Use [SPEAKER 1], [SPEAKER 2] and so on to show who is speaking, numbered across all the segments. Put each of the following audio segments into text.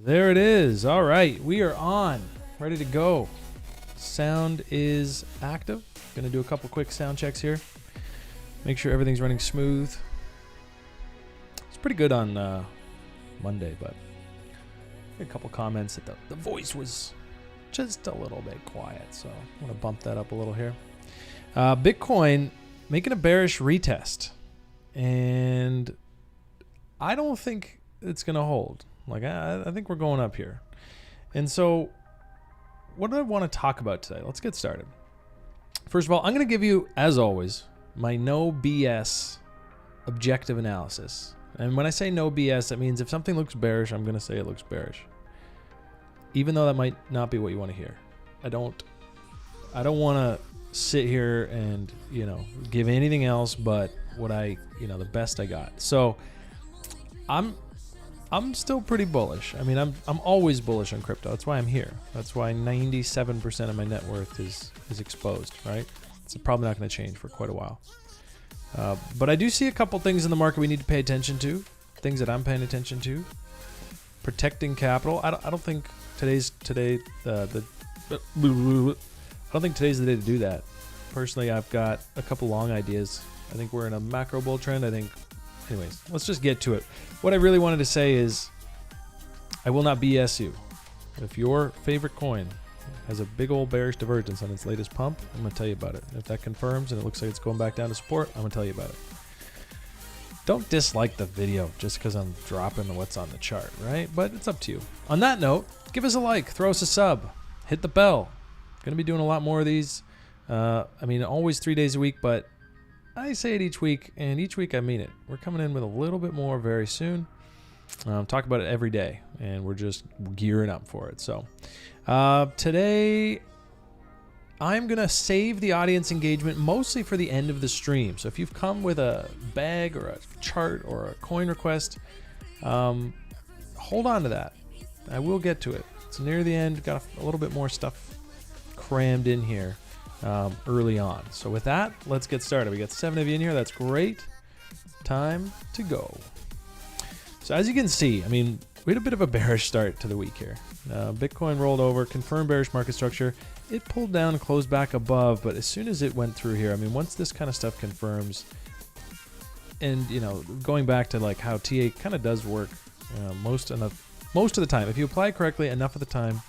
[SPEAKER 1] There it is. All right, we are on, ready to go. Sound is active. Gonna do a couple quick sound checks here. Make sure everything's running smooth. It's pretty good on Monday, but a couple comments that the voice was just a little bit quiet, so I'm gonna bump that up a little here. Bitcoin making a bearish retest, and I don't think it's gonna hold. Like, I think we're going up here. And so what do I want to talk about today? Let's get started. First of all, I'm going to give you, as always, my no BS objective analysis. And when I say no BS, that means if something looks bearish, I'm going to say it looks bearish. Even though that might not be what you want to hear. I don't want to sit here and, give anything else but what the best I got. So I'm still pretty bullish. I mean, I'm always bullish on crypto. That's why I'm here. That's why 97% of my net worth is exposed, right? It's probably not going to change for quite a while. But I do see a couple things in the market we need to pay attention to. Things that I'm paying attention to. Protecting capital. I don't think today's the day to do that. Personally, I've got a couple long ideas. I think we're in a macro bull trend. Anyways, let's just get to it. What I really wanted to say is I will not BS you. If your favorite coin has a big old bearish divergence on its latest pump, I'm going to tell you about it. If that confirms and it looks like it's going back down to support, I'm going to tell you about it. Don't dislike the video just because I'm dropping what's on the chart, right? But it's up to you. On that note, give us a like, throw us a sub, hit the bell. Going to be doing a lot more of these. Always 3 days a week, but I say it each week, and each week I mean it. We're coming in with a little bit more very soon. Talk about it every day, and we're just gearing up for it. So today, I'm going to save the audience engagement mostly for the end of the stream. So if you've come with a bag or a chart or a coin request, hold on to that. I will get to it. It's near the end. Got a little bit more stuff crammed in here. Early on. So with that, let's get started. We got 7 of you in here. That's great. Time to go. So as you can see, we had a bit of a bearish start to the week here. Bitcoin rolled over, confirmed bearish market structure. It pulled down and closed back above, but as soon as it went through here, once this kind of stuff confirms, and going back to like how TA kind of does work, most of the time, if you apply correctly enough of the time,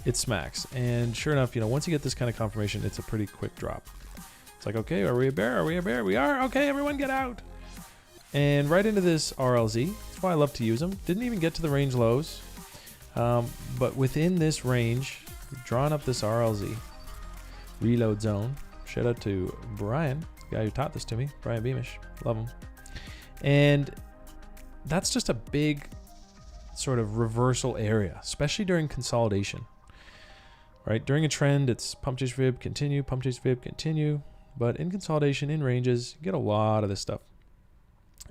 [SPEAKER 1] it smacks. And sure enough, once you get this kind of confirmation, it's a pretty quick drop. It's like, okay, are we a bear? Are we a bear? We are. Okay, everyone get out. And right into this RLZ. That's why I love to use them. Didn't even get to the range lows. But within this range, we've drawn up this RLZ reload zone. Shout out to Brian, the guy who taught this to me, Brian Beamish. Love him. And that's just a big sort of reversal area, especially during consolidation. Right, during a trend, it's pump chase fib, continue, pump chase fib, continue. But in consolidation, in ranges, you get a lot of this stuff.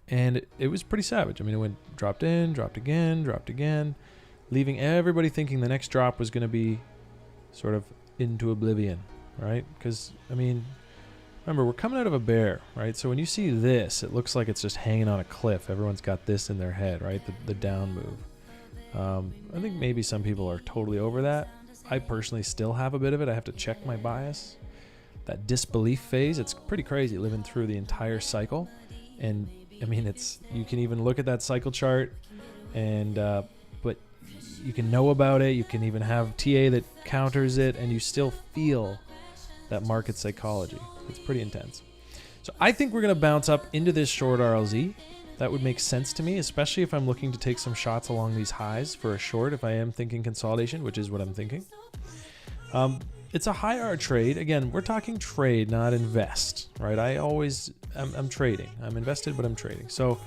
[SPEAKER 1] And it was pretty savage. It went dropped in, dropped again, leaving everybody thinking the next drop was going to be sort of into oblivion, right? Because, remember, we're coming out of a bear, right? So when you see this, it looks like it's just hanging on a cliff. Everyone's got this in their head, right? The down move. I think maybe some people are totally over that. I personally still have a bit of it. I have to check my bias. That disbelief phase, it's pretty crazy living through the entire cycle. And you can even look at that cycle chart and, but you can know about it. You can even have TA that counters it and you still feel that market psychology. It's pretty intense. So I think we're going to bounce up into this short RLZ. That would make sense to me, especially if I'm looking to take some shots along these highs for a short, if I am thinking consolidation, which is what I'm thinking. It's a high R trade. Again, we're talking trade, not invest, right? I'm trading. I'm invested, but I'm trading. So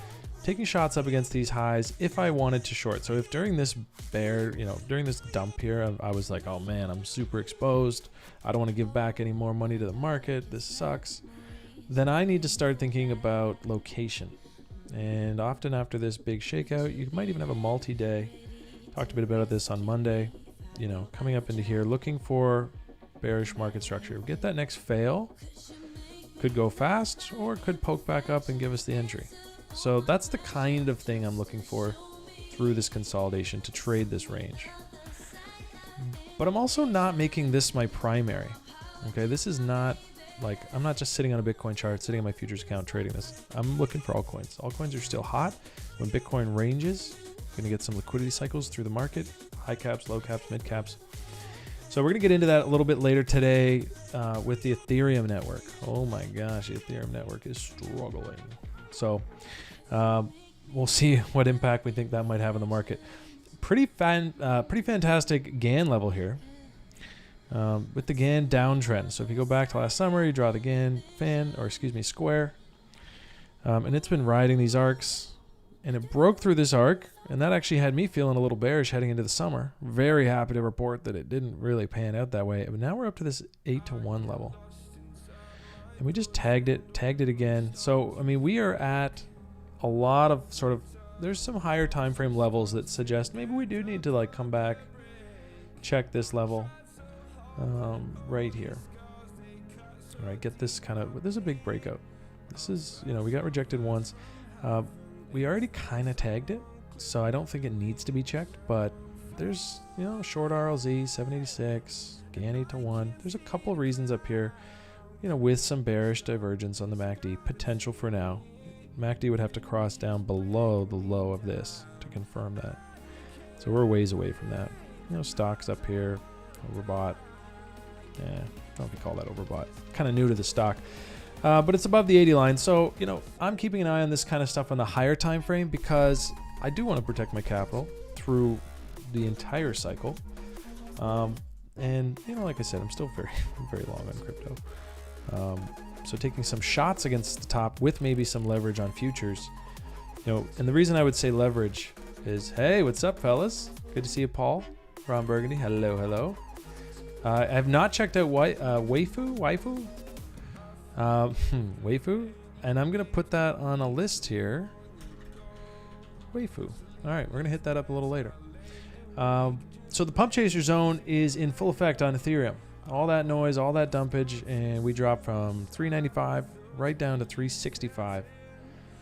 [SPEAKER 1] taking shots up against these highs if I wanted to short. So if during this bear, during this dump here, I was like, oh man, I'm super exposed. I don't want to give back any more money to the market. This sucks. Then I need to start thinking about location. And often after this big shakeout, you might even have a multi-day. Talked a bit about this on Monday. Coming up into here, looking for bearish market structure. Get that next fail. Could go fast, or it could poke back up and give us the entry. So that's the kind of thing I'm looking for through this consolidation to trade this range. But I'm also not making this my primary. Okay, this is not like, I'm not just sitting on a Bitcoin chart, sitting on my futures account trading this. I'm looking for altcoins. Altcoins are still hot. When Bitcoin ranges, you're going to get some liquidity cycles through the market, high caps, low caps, mid caps. So we're going to get into that a little bit later today with the Ethereum network. Oh my gosh, the Ethereum network is struggling. So we'll see what impact we think that might have on the market. Pretty fantastic GAN level here with the GAN downtrend. So if you go back to last summer, you draw the GAN square, and it's been riding these arcs, and it broke through this arc, and that actually had me feeling a little bearish heading into the summer. Very happy to report that it didn't really pan out that way. But now we're up to this 8-to-1 level, and we just tagged it again. So I mean, we are at a lot of sort of, there's some higher time frame levels that suggest maybe we do need to like come back, check this level right here. All right, get this kind of, there's a big breakout. This is, you know, we got rejected once. We already kind of tagged it, so I don't think it needs to be checked, but there's, you know, short RLZ, 786, GAN 8-to-1. There's a couple reasons up here, you know, with some bearish divergence on the MACD, potential for now. MACD would have to cross down below the low of this to confirm that. So we're ways away from that. You know, stocks up here, overbought. Yeah, I don't know if you call that overbought. Kind of new to the stock. But it's above the 80 line. So, you know, I'm keeping an eye on this kind of stuff on the higher time frame because I do want to protect my capital through the entire cycle. And, you know, like I said, I'm still very long on crypto. So taking some shots against the top with maybe some leverage on futures, you know, and the reason I would say leverage is, hey, what's up, fellas? Good to see you, Paul. Ron Burgundy, hello, hello. I have not checked out Waifu, Waifu, and I'm gonna put that on a list here. Waifu. All right, we're gonna hit that up a little later. So the pump chaser zone is in full effect on Ethereum. All that noise, all that dumpage, and we dropped from 395 right down to 365.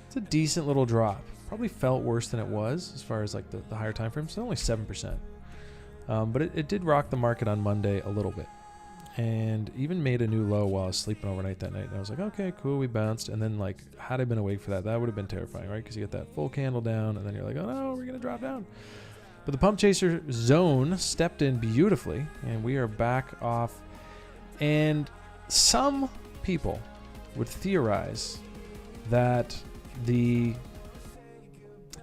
[SPEAKER 1] It's a decent little drop. Probably felt worse than it was as far as like the higher time frame. So only 7%. But it did rock the market on Monday a little bit, and even made a new low while I was sleeping overnight that night. And I was like, okay, cool, we bounced. And then like, had I been awake for that, that would have been terrifying, right? Because you get that full candle down, and then you're like, oh no, we're gonna drop down. But the pump chaser zone stepped in beautifully, and we are back off. And some people would theorize that the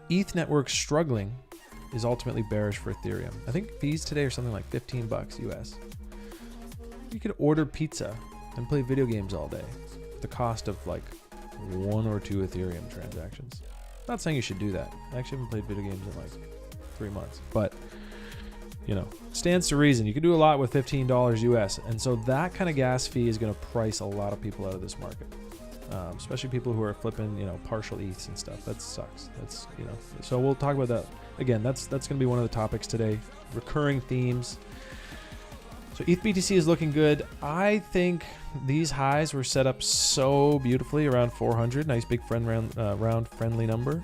[SPEAKER 1] ETH network struggling is ultimately bearish for Ethereum. I think fees today are something like $15 US. You could order pizza and play video games all day at the cost of like 1 or 2 Ethereum transactions. Not saying you should do that. I actually haven't played video games in like 3 months, but you know, stands to reason. You can do a lot with $15 US, and so that kind of gas fee is going to price a lot of people out of this market, especially people who are flipping, you know, partial ETHs and stuff. That sucks. That's, you know, so we'll talk about that again. That's going to be one of the topics today. Recurring themes. So ETH BTC is looking good. I think these highs were set up so beautifully around 400. Nice big round friendly number.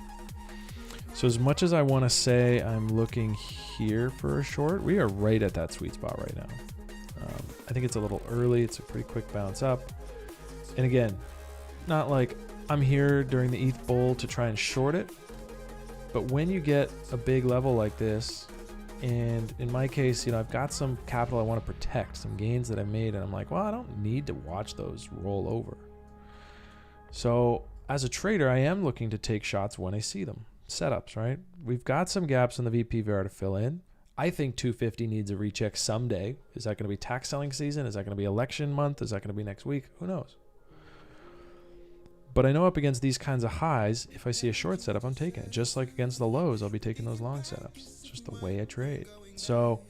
[SPEAKER 1] So as much as I want to say I'm looking here for a short, we are right at that sweet spot right now. I think it's a little early. It's a pretty quick bounce up. And again, not like I'm here during the ETH bull to try and short it. But when you get a big level like this, and in my case, you know, I've got some capital I want to protect, some gains that I made, and I'm like, well, I don't need to watch those roll over. So as a trader, I am looking to take shots when I see them. Setups, right? We've got some gaps in the VPVR to fill in. I think 250 needs a recheck someday. Is that going to be tax selling season? Is that going to be election month? Is that going to be next week? Who knows? But I know up against these kinds of highs, if I see a short setup, I'm taking it. Just like against the lows, I'll be taking those long setups. It's just the way I trade. So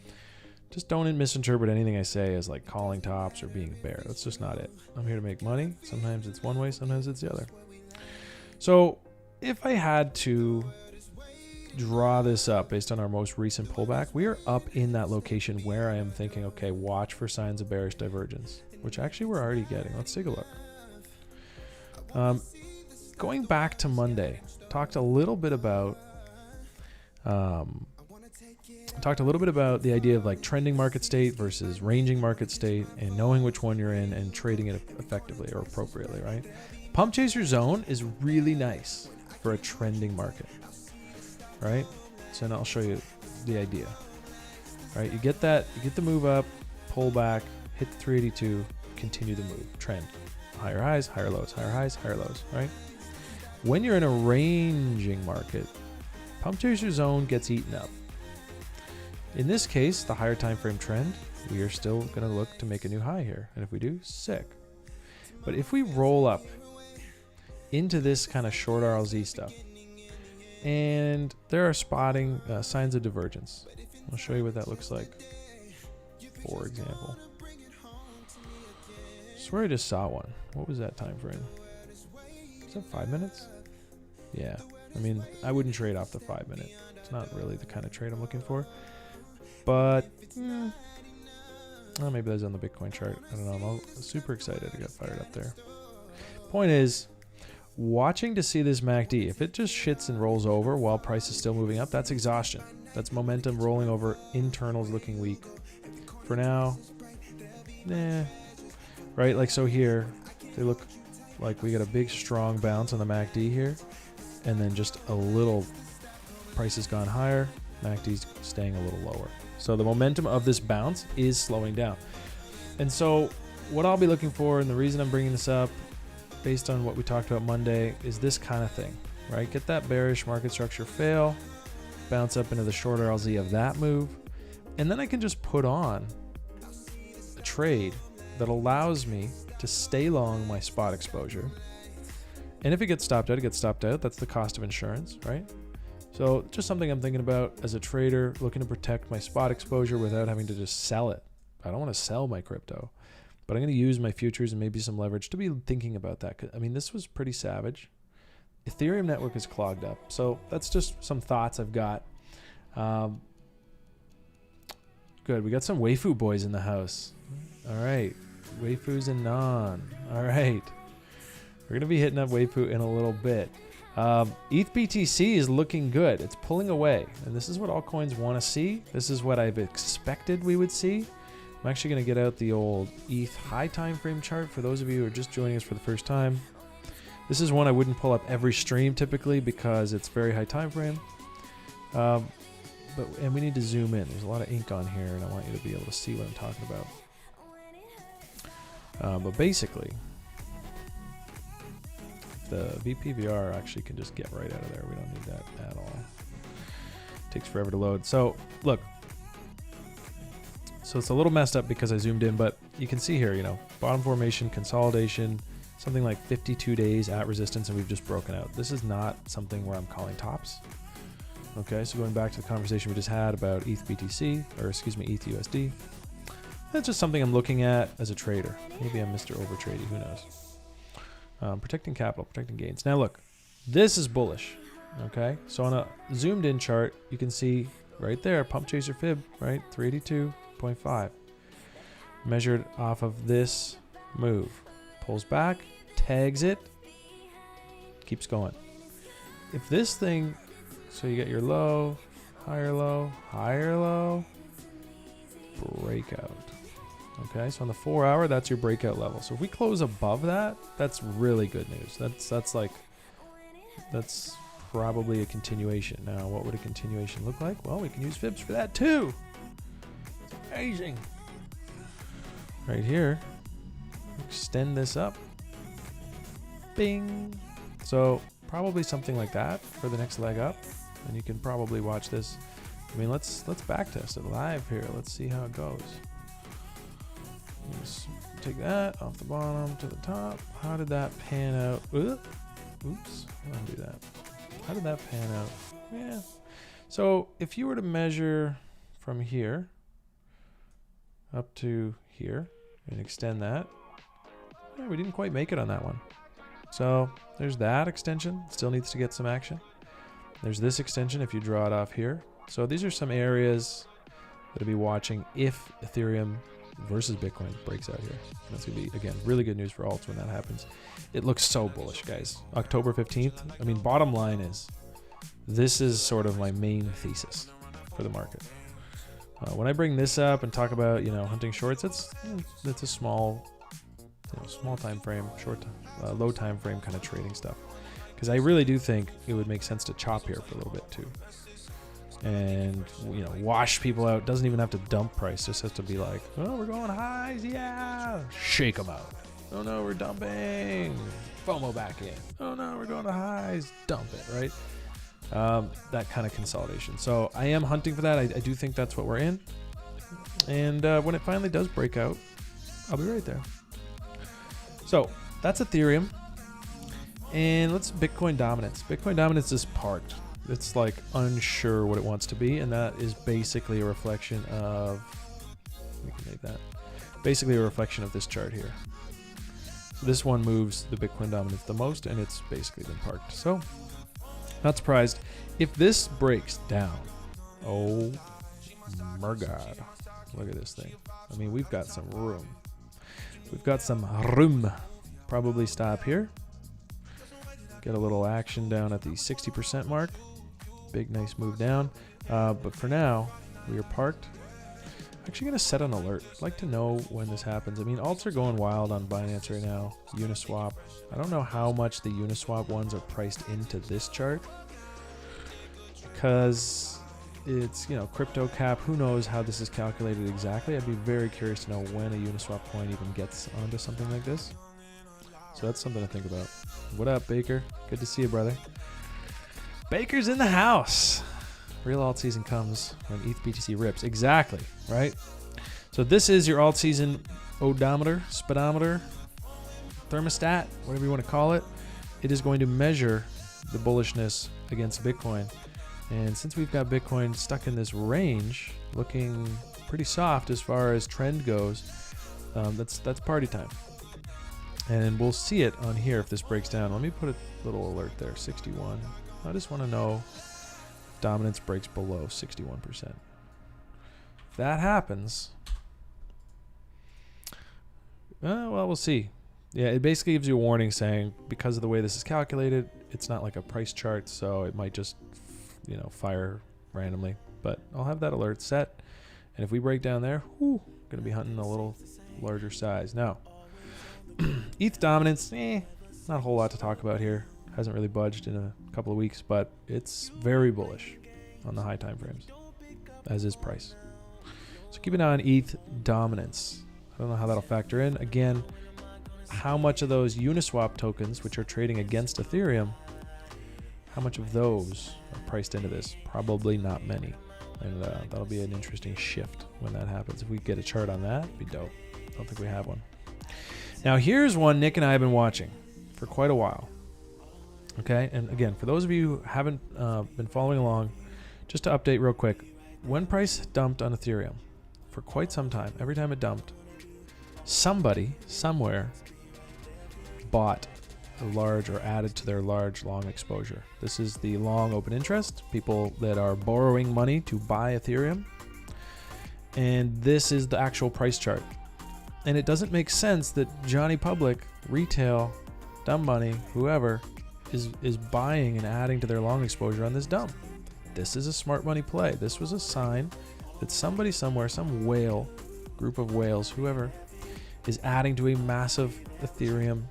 [SPEAKER 1] just don't misinterpret anything I say as like calling tops or being a bear. That's just not it. I'm here to make money. Sometimes it's one way, sometimes it's the other. So if I had to draw this up based on our most recent pullback, we are up in that location where I am thinking, okay, watch for signs of bearish divergence, which actually we're already getting. Let's take a look. Going back to Monday, talked a little bit about Talked a little bit about the idea of like trending market state versus ranging market state and knowing which one you're in and trading it effectively or appropriately, right? Pump chaser zone is really nice for a trending market, right? So now I'll show you the idea, right? You get that, you get the move up, pull back, hit the 382, continue the move, trend. Higher highs, higher lows, higher highs, higher lows, right? When you're in a ranging market, pump chaser zone gets eaten up. In this case, the higher time frame trend, we are still going to look to make a new high here. And if we do, sick. But if we roll up into this kind of short RLZ stuff, and there are spotting signs of divergence. I'll show you what that looks like. For example, I swear I just saw one. What was that time frame? Is that 5 minutes? Yeah. I mean, I wouldn't trade off the 5 minute. It's not really the kind of trade I'm looking for. But, oh, maybe that's on the Bitcoin chart. I don't know. I'm super excited to get fired up there. Point is, watching to see this MACD, if it just shits and rolls over while price is still moving up, that's exhaustion. That's momentum rolling over, internals looking weak. For now, nah. Right, like so here, they look like we got a big strong bounce on the MACD here, and then just a little price has gone higher, MACD's staying a little lower. So the momentum of this bounce is slowing down. And so what I'll be looking for, and the reason I'm bringing this up based on what we talked about Monday, is this kind of thing, right? Get that bearish market structure fail, bounce up into the short RLZ of that move, and then I can just put on a trade that allows me to stay long my spot exposure. And if it gets stopped out, it gets stopped out. That's the cost of insurance, right? So just something I'm thinking about as a trader, looking to protect my spot exposure without having to just sell it. I don't want to sell my crypto, but I'm going to use my futures and maybe some leverage to be thinking about that. I mean, this was pretty savage. Ethereum network is clogged up. So that's just some thoughts I've got. Good. We got some Waifu boys in the house. All right. Waifus and non. All right. We're going to be hitting up Waifu in a little bit. ETH BTC is looking good. It's pulling away. And this is what altcoins want to see. This is what I've expected we would see. I'm actually going to get out the old ETH high time frame chart for those of you who are just joining us for the first time. This is one I wouldn't pull up every stream typically because it's very high time frame. And we need to zoom in. There's a lot of ink on here and I want you to be able to see what I'm talking about. But basically, the VPVR actually can just get right out of there. We don't need that at all. It takes forever to load. So look, so it's a little messed up because I zoomed in, but you can see here, you know, bottom formation, consolidation, something like 52 days at resistance, and we've just broken out. This is not something where I'm calling tops. Okay, so going back to the conversation we just had about ETH BTC, or excuse me, ETH USD, that's just something I'm looking at as a trader. Maybe I'm Mr. Overtrady, who knows? Protecting capital, protecting gains. Now look, this is bullish, okay? So on a zoomed in chart, you can see right there, pump chaser fib, right? 382.5. Measured off of this move. Pulls back, tags it, keeps going. If this thing, so you get your low, higher low, breakout. Okay, so on the 4 hour, that's your breakout level. So if we close above that, that's really good news. That's probably a continuation. Now, what would a continuation look like? Well, we can use fibs for that too. It's amazing. Right here, extend this up. Bing. So probably something like that for the next leg up. And you can probably watch this. I mean, let's back test it live here. Let's see how it goes. Just take that off the bottom to the top. How did that pan out? Oops, undo that. How did that pan out? Yeah. So if you were to measure from here up to here and extend that, yeah, we didn't quite make it on that one. So there's that extension. Still needs to get some action. There's this extension if you draw it off here. So these are some areas that I'll be watching if Ethereum versus Bitcoin breaks out here. That's going to be, again, really good news for alts when that happens. It looks so bullish, guys. October 15th. I mean, bottom line is This is sort of my main thesis for the market. When I bring this up and talk about, you know, hunting shorts, it's a small, small time frame, low time frame kind of trading stuff. Because I really do think it would make sense to chop here for a little bit too, and you know, wash people out. Doesn't even have to dump price; just has to be like, oh, we're going highs, yeah, shake them out. Oh no, we're dumping. FOMO back in. Oh no, we're going to highs, dump it, right? That kind of consolidation. So I am hunting for that. I do think that's what we're in. And when it finally does break out, I'll be right there. So that's Ethereum. And let's Bitcoin dominance. Bitcoin dominance is parked. It's like unsure what it wants to be. And that is basically a reflection of, we can make that, basically a reflection of this chart here. So this one moves the Bitcoin dominance the most, and it's basically been parked. So not surprised. If this breaks down, oh my God, look at this thing. I mean, we've got some room. We've got some room. Probably stop here. Get a little action down at the 60% mark. Big, nice move down. But for now, we are parked. I'm actually going to set an alert. I'd like to know when this happens. I mean, alts are going wild on Binance right now. Uniswap. I don't know how much the Uniswap ones are priced into this chart, because it's, you know, crypto cap. Who knows how this is calculated exactly? I'd be very curious to know when a Uniswap coin even gets onto something like this. So that's something to think about. What up, Baker? Good to see you, brother. Baker's in the house. Real alt season comes when ETH BTC rips. Exactly, right? So this is your alt season odometer, speedometer, thermostat, whatever you want to call it. It is going to measure the bullishness against Bitcoin. And since we've got Bitcoin stuck in this range, looking pretty soft as far as trend goes, that's party time. And we'll see it on here if this breaks down. Let me put a little alert there, 61. I just want to know if dominance breaks below 61%. If that happens, well, we'll see. Yeah, it basically gives you a warning saying, because of the way this is calculated, it's not like a price chart, so it might just, you know, fire randomly. But I'll have that alert set. And if we break down there, whoo, going to be hunting a little larger size. Now, ETH dominance, not a whole lot to talk about here. Hasn't really budged in a couple of weeks, but it's very bullish on the high time frames, as is price. So keep an eye on ETH dominance. I don't know how that'll factor in. Again, how much of those Uniswap tokens, which are trading against Ethereum, how much of those are priced into this? Probably not many. And that'll be an interesting shift when that happens. If we get a chart on that, it'd be dope. I don't think we have one. Now here's one Nick and I have been watching for quite a while. Okay, and again, for those of you who haven't been following along, just to update real quick, when price dumped on Ethereum for quite some time, every time it dumped, somebody, somewhere, bought a large or added to their large long exposure. This is the long open interest, people that are borrowing money to buy Ethereum. And this is the actual price chart. And it doesn't make sense that Johnny Public, retail, dumb money, whoever, is buying and adding to their long exposure on this dump. This is a smart money play. This was a sign that somebody somewhere, some whale, group of whales, whoever, is adding to a massive Ethereum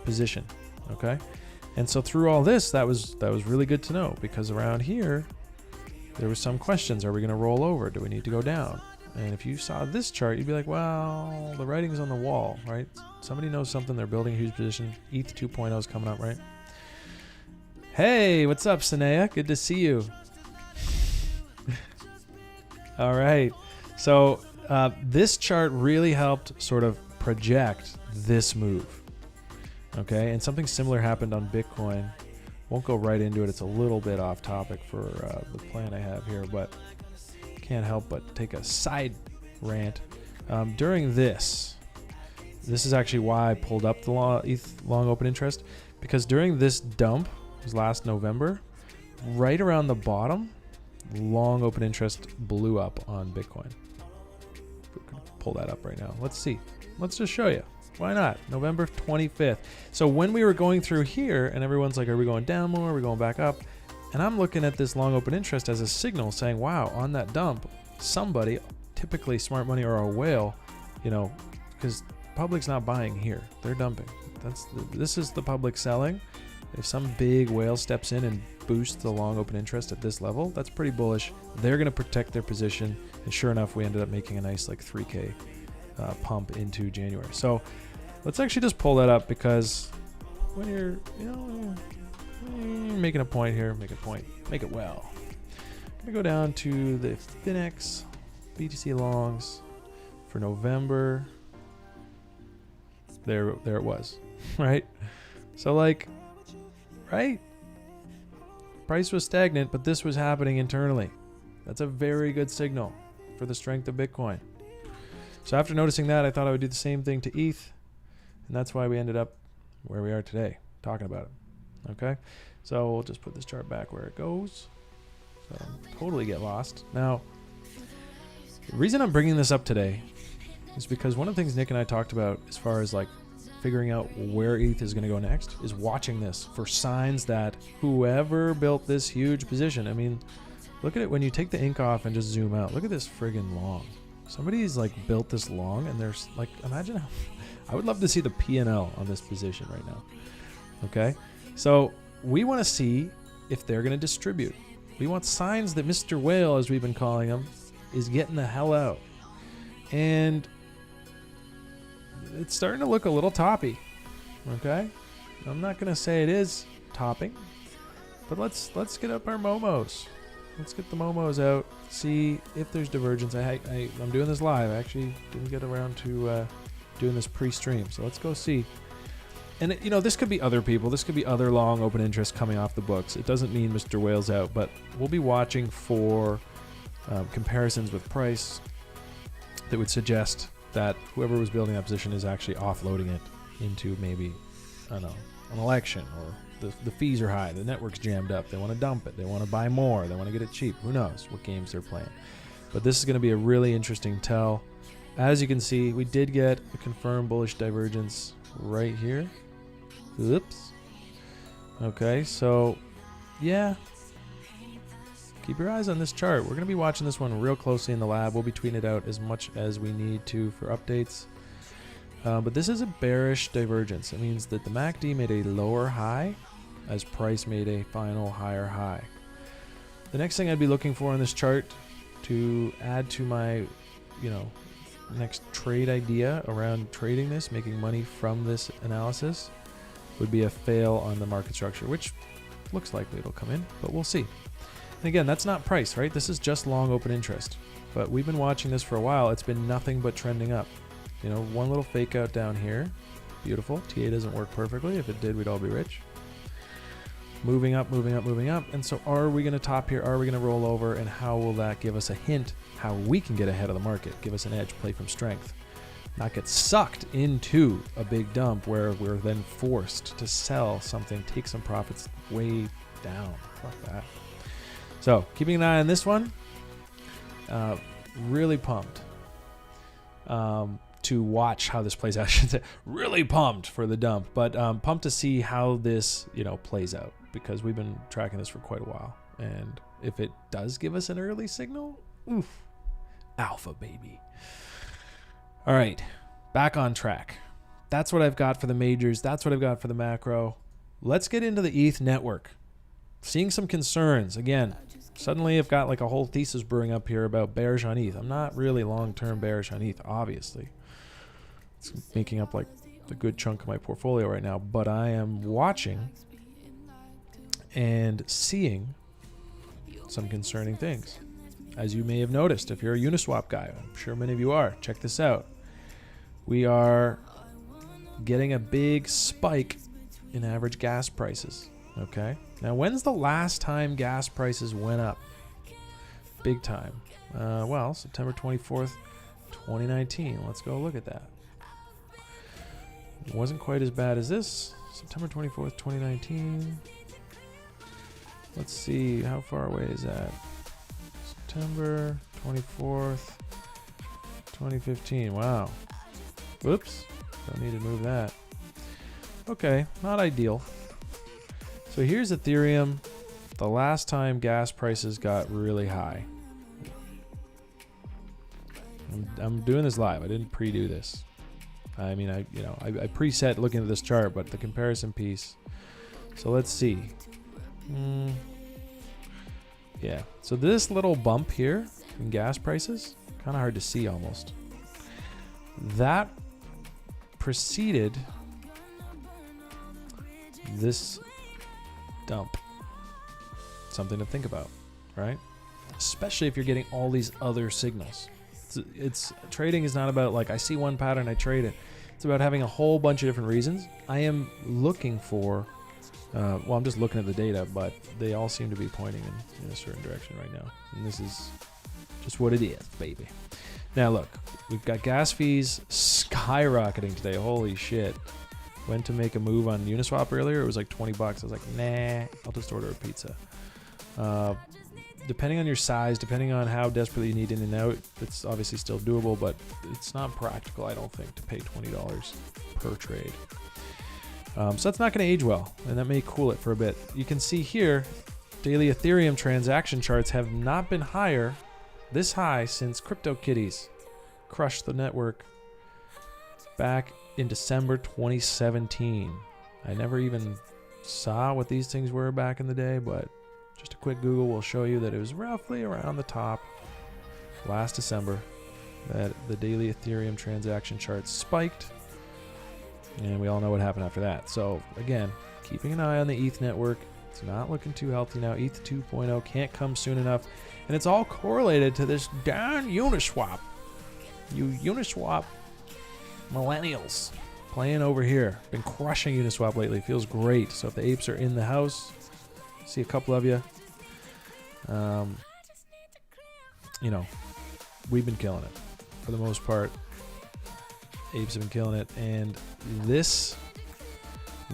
[SPEAKER 1] position. Okay, and so through all this, that was really good to know, because around here there was some questions. Are we going to roll over? Do we need to go down? And if you saw this chart, you'd be like, well, the writing's on the wall, right? Somebody knows something. They're building a huge position. ETH 2.0 is coming up, right? Hey, what's up, Sanea? Good to see you. All right. So this chart really helped sort of project this move. Okay, and something similar happened on Bitcoin. Won't go right into it. It's a little bit off topic for the plan I have here, but can't help but take a side rant. During this is actually why I pulled up the ETH long open interest, because during this dump, it was last November, right around the bottom, long open interest blew up on Bitcoin. We're gonna pull that up right now. Let's see. Let's just show you. Why not? November 25th. So when we were going through here and everyone's like, are we going down more? Are we going back up? And I'm looking at this long open interest as a signal saying, wow, on that dump, somebody, typically smart money or a whale, you know, because public's not buying here. They're dumping. This is the public selling. If some big whale steps in and boosts the long open interest at this level, that's pretty bullish. They're going to protect their position. And sure enough, we ended up making a nice like 3K pump into January. So let's actually just pull that up, because when you're, you know, making a point here, make a point, make it well. I'm gonna go down to the Finex BTC longs for November. There it was, right? So like, right? Price was stagnant, but this was happening internally. That's a very good signal for the strength of Bitcoin. So after noticing that, I thought I would do the same thing to ETH, and that's why we ended up where we are today, talking about it. Okay, so we'll just put this chart back where it goes, so I don't totally get lost. Now, the reason I'm bringing this up today is because one of the things Nick and I talked about as far as like figuring out where ETH is going to go next is watching this for signs that whoever built this huge position, I mean, look at it when you take the ink off and just zoom out. Look at this friggin' long. Somebody's like built this long, and there's like, imagine how, I would love to see the P&L on this position right now. Okay, so we want to see if they're going to distribute. We want signs that Mr. Whale, as we've been calling him, is getting the hell out. And it's starting to look a little toppy. Okay, I'm not going to say it is topping, but let's get up our momos. Let's get the momos out, see if there's divergence. I'm doing this live. I actually didn't get around to doing this pre-stream, so let's go see. And you know, this could be other people. This could be other long open interest coming off the books. It doesn't mean Mr. Whale's out, but we'll be watching for comparisons with price that would suggest that whoever was building that position is actually offloading it into maybe, I don't know, an election, or the fees are high, the network's jammed up, they want to dump it, they want to buy more, they want to get it cheap. Who knows what games they're playing. But this is going to be a really interesting tell. As you can see, we did get a confirmed bullish divergence right here. Oops. Okay, so yeah, keep your eyes on this chart. We're going to be watching this one real closely in the lab. We'll be tweeting it out as much as we need to for updates. But this is a bearish divergence. It means that the MACD made a lower high as price made a final higher high. The next thing I'd be looking for in this chart to add to my, you know, next trade idea around trading this, making money from this analysis, would be a fail on the market structure, which looks likely it'll come in, but we'll see. And again, that's not price, right? This is just long open interest. But we've been watching this for a while. It's been nothing but trending up. You know, one little fake out down here. Beautiful. TA doesn't work perfectly. If it did, we'd all be rich. Moving up, moving up, moving up. And so are we going to top here? Are we going to roll over? And how will that give us a hint how we can get ahead of the market? Give us an edge, play from strength. Not get sucked into a big dump where we're then forced to sell something, take some profits way down. Fuck that. So keeping an eye on this one. Really pumped to watch how this plays out. I should say really pumped for the dump, but pumped to see how this, you know, plays out, because we've been tracking this for quite a while. And if it does give us an early signal, oof, alpha baby. All right, back on track. That's what I've got for the majors. That's what I've got for the macro. Let's get into the ETH network. Seeing some concerns again. Suddenly I've got like a whole thesis brewing up here about bearish on ETH. I'm not really long-term bearish on ETH, obviously. It's making up like a good chunk of my portfolio right now, but I am watching and seeing some concerning things. As you may have noticed, if you're a Uniswap guy, I'm sure many of you are, check this out. We are getting a big spike in average gas prices, okay? Now, when's the last time gas prices went up? Big time. Well, September 24th, 2019. Let's go look at that. It wasn't quite as bad as this. September 24th, 2019. Let's see, how far away is that? September 24th, 2015. Wow. Whoops. Don't need to move that. Okay, not ideal. So here's Ethereum. The last time gas prices got really high. I'm doing this live. I didn't pre-do this. I mean, I preset looking at this chart, but the comparison piece. So let's see. Yeah. So this little bump here in gas prices, kind of hard to see almost. That preceded this dump. Something to think about, right? Especially if you're getting all these other signals. It's trading is not about like I see one pattern, I trade it. It's about having a whole bunch of different reasons. I am looking for, well, I'm just looking at the data, but they all seem to be pointing in a certain direction right now. And this is just what it is, baby. Now look, we've got gas fees skyrocketing today. Holy shit. Went to make a move on Uniswap earlier. It was like 20 bucks. I was like, nah, I'll just order a pizza. Depending on your size, depending on how desperately you need in and out, it's obviously still doable, but it's not practical, I don't think, to pay $20 per trade. So that's not going to age well, and that may cool it for a bit. You can see here, daily Ethereum transaction charts have not been higher, this high, since CryptoKitties crushed the network back in December 2017. I never even saw what these things were back in the day, but just a quick Google will show you that it was roughly around the top last December that the daily Ethereum transaction chart spiked, and we all know what happened after that. So again, keeping an eye on the ETH network. It's not looking too healthy now. ETH 2.0 can't come soon enough, and it's all correlated to this darn Uniswap. You Uniswap millennials playing over here. Been crushing Uniswap lately. Feels great. So if the apes are in the house, see a couple of you. You know, we've been killing it for the most part. Apes have been killing it, and this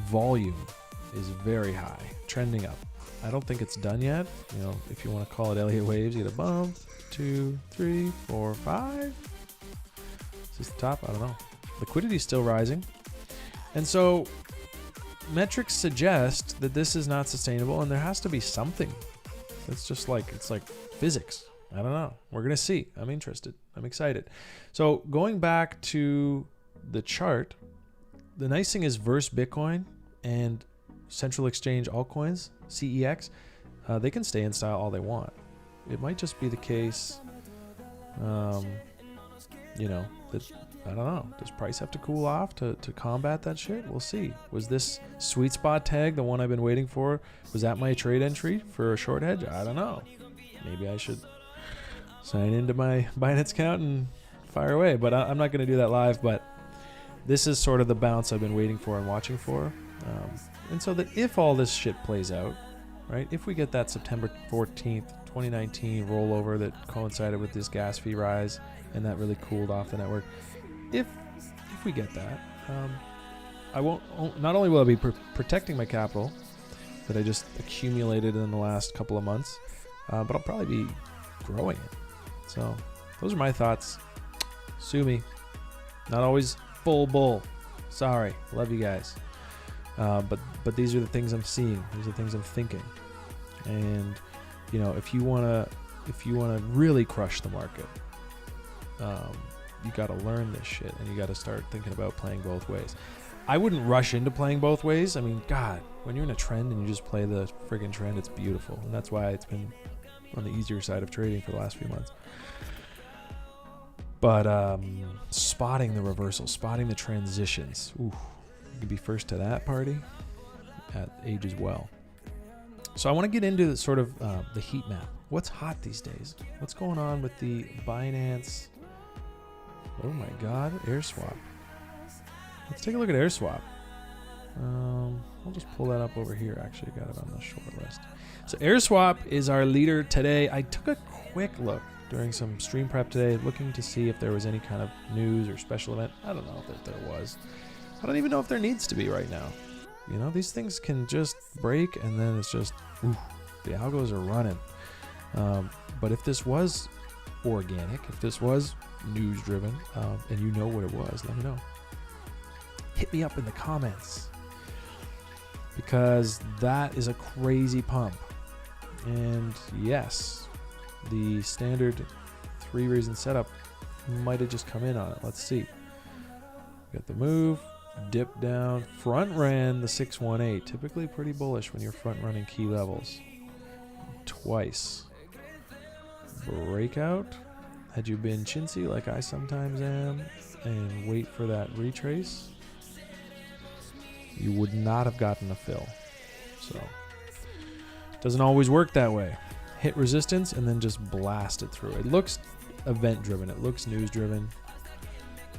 [SPEAKER 1] volume is very high, trending up. I don't think it's done yet. You know, if you want to call it Elliott waves, you get a bump, 2, 3, 4, 5. Is this the top? I don't know. Liquidity is still rising, and so metrics suggest that this is not sustainable, and there has to be something. It's just like, it's like physics. I don't know. We're going to see. I'm interested. I'm excited. So going back to the chart, the nice thing is versus Bitcoin and central exchange altcoins, CEX, they can stay in style all they want. It might just be the case, you know, that, I don't know, does price have to cool off to combat that shit? We'll see. Was this sweet spot tag the one I've been waiting for? Was that my trade entry for a short hedge? I don't know. Maybe I should sign into my Binance account and fire away, but I'm not going to do that live. But this is sort of the bounce I've been waiting for and watching for. And so that if all this shit plays out, right, if we get that September 14th, 2019 rollover that coincided with this gas fee rise and that really cooled off the network, if we get that, I won't. Not only will I be protecting my capital that I just accumulated in the last couple of months, but I'll probably be growing it. So those are my thoughts. Sue me. Not always full bull. Sorry. Love you guys. But these are the things I'm seeing. These are the things I'm thinking. And you know, if you wanna really crush the market, you got to learn this shit, and you got to start thinking about playing both ways. I wouldn't rush into playing both ways. I mean, God, when you're in a trend and you just play the friggin' trend, it's beautiful. And that's why it's been on the easier side of trading for the last few months. But spotting the reversal, spotting the transitions. Ooh, you can be first to that party. That ages well. So I want to get into the sort of the heat map. What's hot these days? What's going on with the Binance? Oh my God, AirSwap. Let's take a look at AirSwap. I'll just pull that up over here. Actually, I got it on the short list. So AirSwap is our leader today. I took a quick look during some stream prep today, looking to see if there was any kind of news or special event. I don't know if there was. I don't even know if there needs to be right now. You know, these things can just break, and then it's just, ooh, the algos are running. But if this was organic, if this was news driven, and you know what it was, let me know. hit me up in the comments, because that is a crazy pump. And yes, the standard 3 reason setup might have just come in on it. Let's see. Got the move, dip down, front ran the 618. Typically pretty bullish when you're front running key levels. Twice. Breakout. Had you been chintzy like I sometimes am and wait for that retrace, you would not have gotten a fill. So doesn't always work that way. Hit resistance and then just blast it through. It looks event driven. It looks news driven.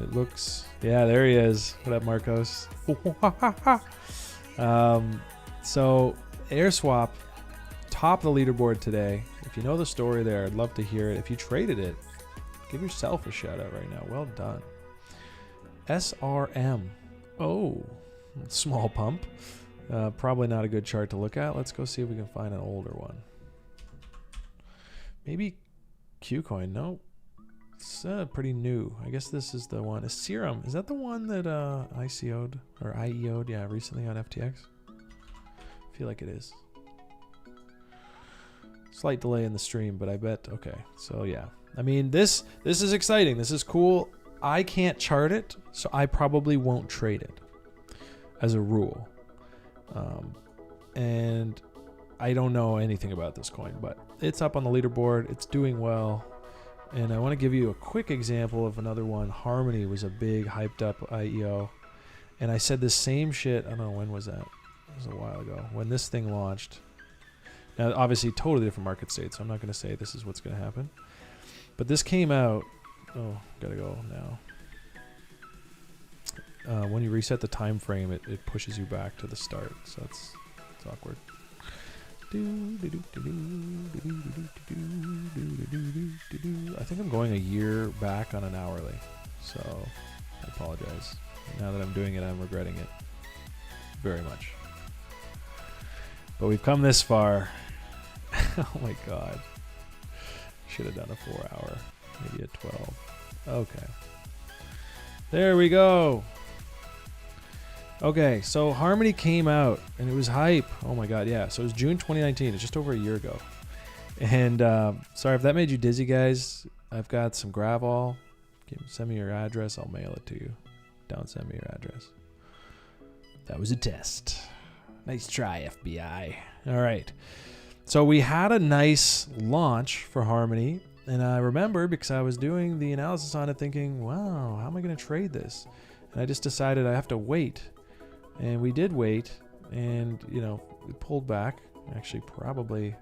[SPEAKER 1] It looks, yeah, there he is. What up, Marcos? So AirSwap, top of the leaderboard today. If you know the story there, I'd love to hear it. If you traded it, give yourself a shout out right now. Well done. SRM. Oh, small pump. Probably not a good chart to look at. Let's go see if we can find an older one. Maybe Qcoin. No. It's pretty new. I guess this is the one. Serum. Is that the one that ICO'd or IEO'd? Yeah, recently on FTX. I feel like it is. Slight delay in the stream, but I bet. Okay, so yeah. I mean, this is exciting. This is cool. I can't chart it, so I probably won't trade it as a rule. And I don't know anything about this coin, but it's up on the leaderboard. It's doing well. And I want to give you a quick example of another one. Harmony was a big hyped up IEO. And I said the same shit. I don't know, when was that? It was a while ago. When this thing launched. Now, obviously, totally different market state, so I'm not going to say this is what's going to happen. But this came out. Oh, gotta go now. When you reset the time frame, it pushes you back to the start. So it's awkward. I think I'm going a year back on an hourly, so I apologize. Now that I'm doing it, I'm regretting it very much. But we've come this far. Oh my god. Should have done a 4-hour, maybe a 12. Okay. There we go. Okay, so Harmony came out and it was hype. Oh my god, yeah. So it was June 2019. It's just over a year ago. And sorry if that made you dizzy, guys. I've got some Gravol. Send me your address. I'll mail it to you. Don't send me your address. That was a test. Nice try, FBI. All right. So we had a nice launch for Harmony. And I remember because I was doing the analysis on it thinking, wow, how am I going to trade this? And I just decided I have to wait. And we did wait, and we pulled back. Actually, probably.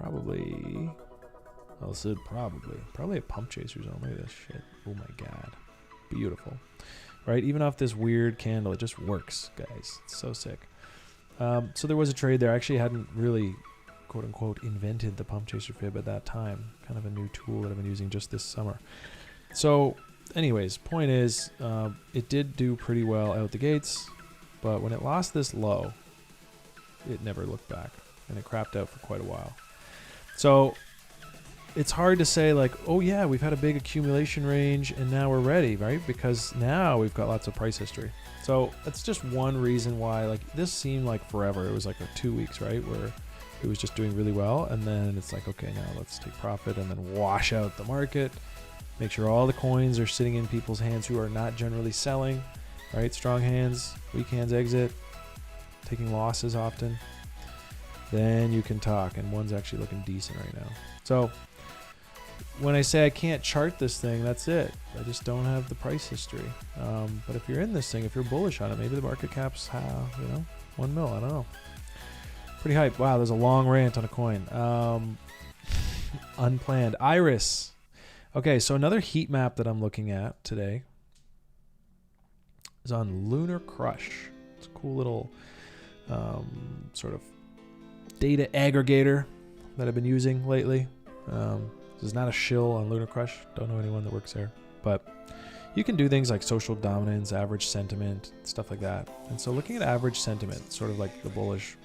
[SPEAKER 1] I said probably a pump chaser zone. Look at this shit. Oh my god, beautiful, right? Even off this weird candle, it just works, guys. It's so sick. So there was a trade there. I actually hadn't really, quote unquote, invented the pump chaser fib at that time. Kind of a new tool that I've been using just this summer. So. Anyways, point is, it did do pretty well out the gates, but when it lost this low, it never looked back, and it crapped out for quite a while. So it's hard to say like, oh yeah, we've had a big accumulation range, and now we're ready, right? Because now we've got lots of price history. So that's just one reason why, like, this seemed like forever. It was like 2 weeks, right, where it was just doing really well, and then it's like, okay, now let's take profit and then wash out the market. Make sure all the coins are sitting in people's hands who are not generally selling, right? Strong hands, weak hands exit, taking losses often. Then you can talk, and one's actually looking decent right now. So when I say I can't chart this thing, that's it. I just don't have the price history. But if you're in this thing, if you're bullish on it, maybe the market cap's, 1 mil, I don't know. Pretty hype. Wow, there's a long rant on a coin. Unplanned. Iris. Okay, so another heat map that I'm looking at today is on Lunar Crush. It's a cool little sort of data aggregator that I've been using lately. This is not a shill on Lunar Crush. Don't know anyone that works there. But you can do things like social dominance, average sentiment, stuff like that. And so looking at average sentiment, sort of like the bullish,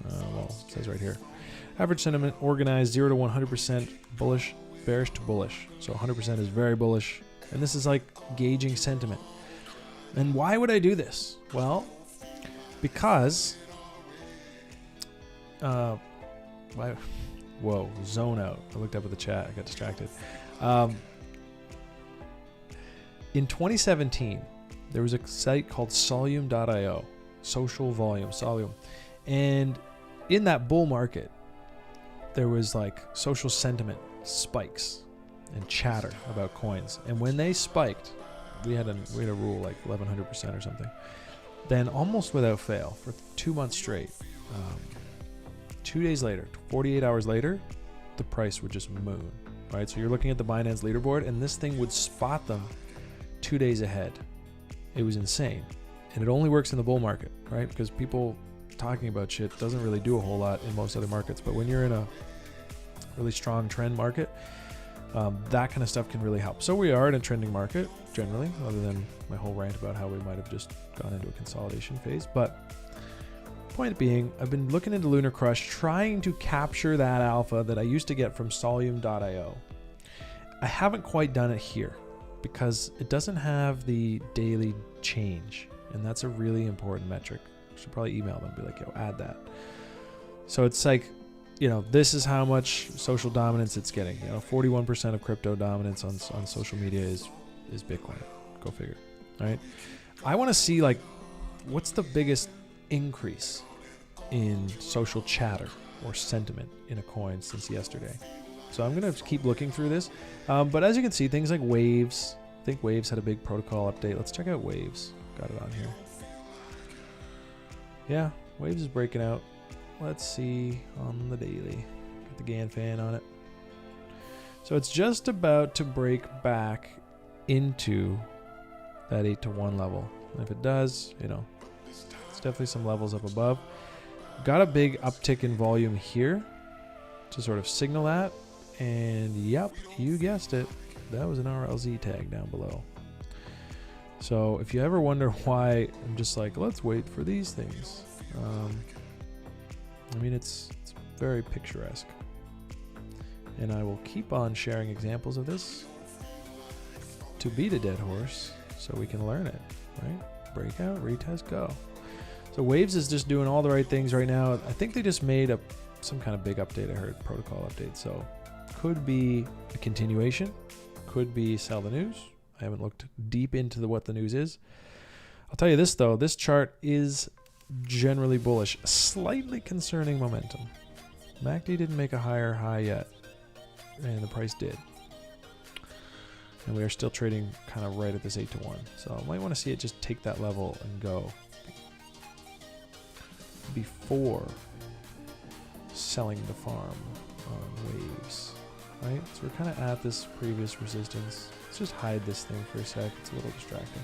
[SPEAKER 1] it says right here. Average sentiment organized 0 to 100% bullish, bearish to bullish. So 100% is very bullish, And this is like gauging sentiment. And why would I do this? Well, because whoa, zone out. I looked up at the chat. I got distracted. In 2017, there was a site called Solium.io, social volume, Solium. And in that bull market, there was like social sentiment spikes and chatter about coins. And when they spiked, we had a rule like 1100% or something. Then almost without fail for 2 months straight, 2 days later, 48 hours later, the price would just moon, right? So you're looking at the Binance leaderboard and this thing would spot them 2 days ahead. It was insane. And it only works in the bull market, right? Because people talking about shit doesn't really do a whole lot in most other markets. But when you're in a really strong trend market, that kind of stuff can really help. So we are in a trending market generally, other than my whole rant about how we might have just gone into a consolidation phase. But point being, I've been looking into Lunar Crush, trying to capture that alpha that I used to get from Solium.io. I haven't quite done it here because it doesn't have the daily change. And that's a really important metric. I should probably email them and be like, yo, add that. So it's like, you know, this is how much social dominance it's getting. You know, 41% of crypto dominance on social media is Bitcoin. Go figure. All right. I want to see like, what's the biggest increase in social chatter or sentiment in a coin since yesterday. So I'm going to keep looking through this. But as you can see, things like Waves, I think Waves had a big protocol update. Let's check out Waves. Got it on here. Yeah, Waves is breaking out. Let's see on the daily. Got the GAN fan on it. So it's just about to break back into that 8-to-1 level. And if it does, you know, it's definitely some levels up above. Got a big uptick in volume here to sort of signal that. And yep, you guessed it. That was an RLZ tag down below. So if you ever wonder why I'm just like, let's wait for these things. I mean, it's very picturesque. And I will keep on sharing examples of this to beat a dead horse so we can learn it, right? Breakout, retest, go. So Waves is just doing all the right things right now. I think they just made some kind of big update. I heard protocol update. So could be a continuation, could be sell the news. I haven't looked deep into what the news is. I'll tell you this though, this chart is generally bullish, slightly concerning momentum. MACD didn't make a higher high yet, and the price did. And we are still trading kind of right at this 8-to-1. So I might want to see it just take that level and go before selling the farm on Waves, right? So we're kind of at this previous resistance. Let's just hide this thing for a sec. It's a little distracting.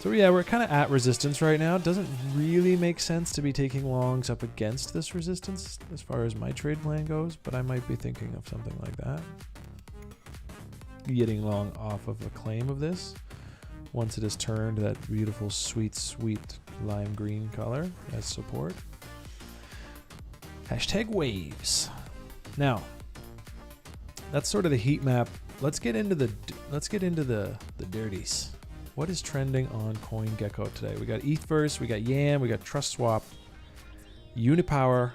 [SPEAKER 1] So yeah, we're kind of at resistance right now. It doesn't really make sense to be taking longs up against this resistance as far as my trade plan goes, but I might be thinking of something like that. Getting long off of a claim of this once it has turned that beautiful sweet lime green color as support. Hashtag Waves. Now, that's sort of the heat map. Let's get into the dirties. What is trending on CoinGecko today? We got ETHverse, we got YAM, we got TrustSwap, UniPower,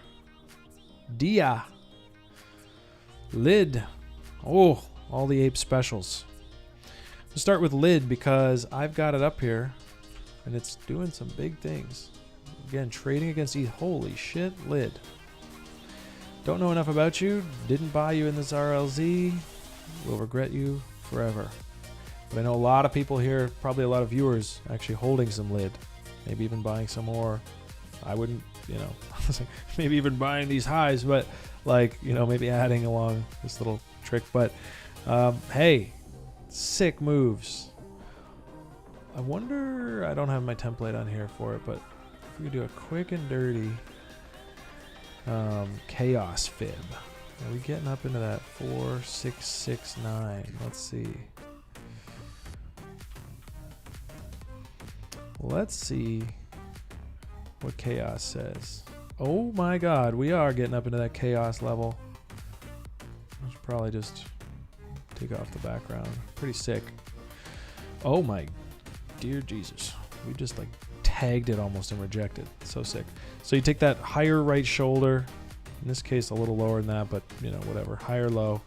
[SPEAKER 1] Dia, Lid. Oh, all the ape specials. We'll start with Lid because I've got it up here and it's doing some big things. Again, trading against ETH. Holy shit, Lid. Don't know enough about you. Didn't buy you in this RLZ. Will regret you forever. But I know a lot of people here, probably a lot of viewers, actually holding some Lid. Maybe even buying some more. I wouldn't, you know, maybe even buying these highs, but like, you know, maybe adding along this little trick. But hey, sick moves. I wonder, I don't have my template on here for it, but if we could do a quick and dirty chaos fib. Are we getting up into that 4669? Let's see. Let's see what chaos says. Oh my god, we are getting up into that chaos level. I should probably just take off the background. Pretty sick. Oh my dear Jesus. We just like tagged it almost and rejected. So sick. So you take that higher right shoulder, in this case a little lower than that, but you know, whatever, higher low,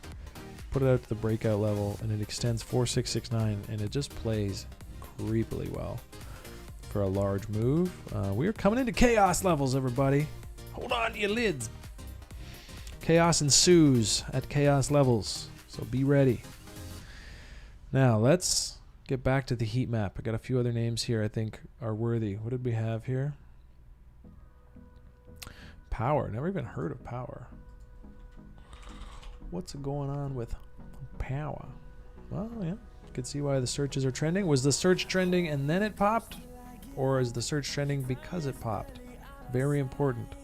[SPEAKER 1] put it out to the breakout level, and it extends 4669, and it just plays creepily well for a large move. We are coming into chaos levels, everybody. Hold on to your lids. Chaos ensues at chaos levels, so be ready. Now let's get back to the heat map. I got a few other names here I think are worthy. What did we have here? Power. Never even heard of Power. What's going on with Power? Well, yeah, you can see why the searches are trending. Was the search trending and then it popped? Or is the search trending because it popped? Very important.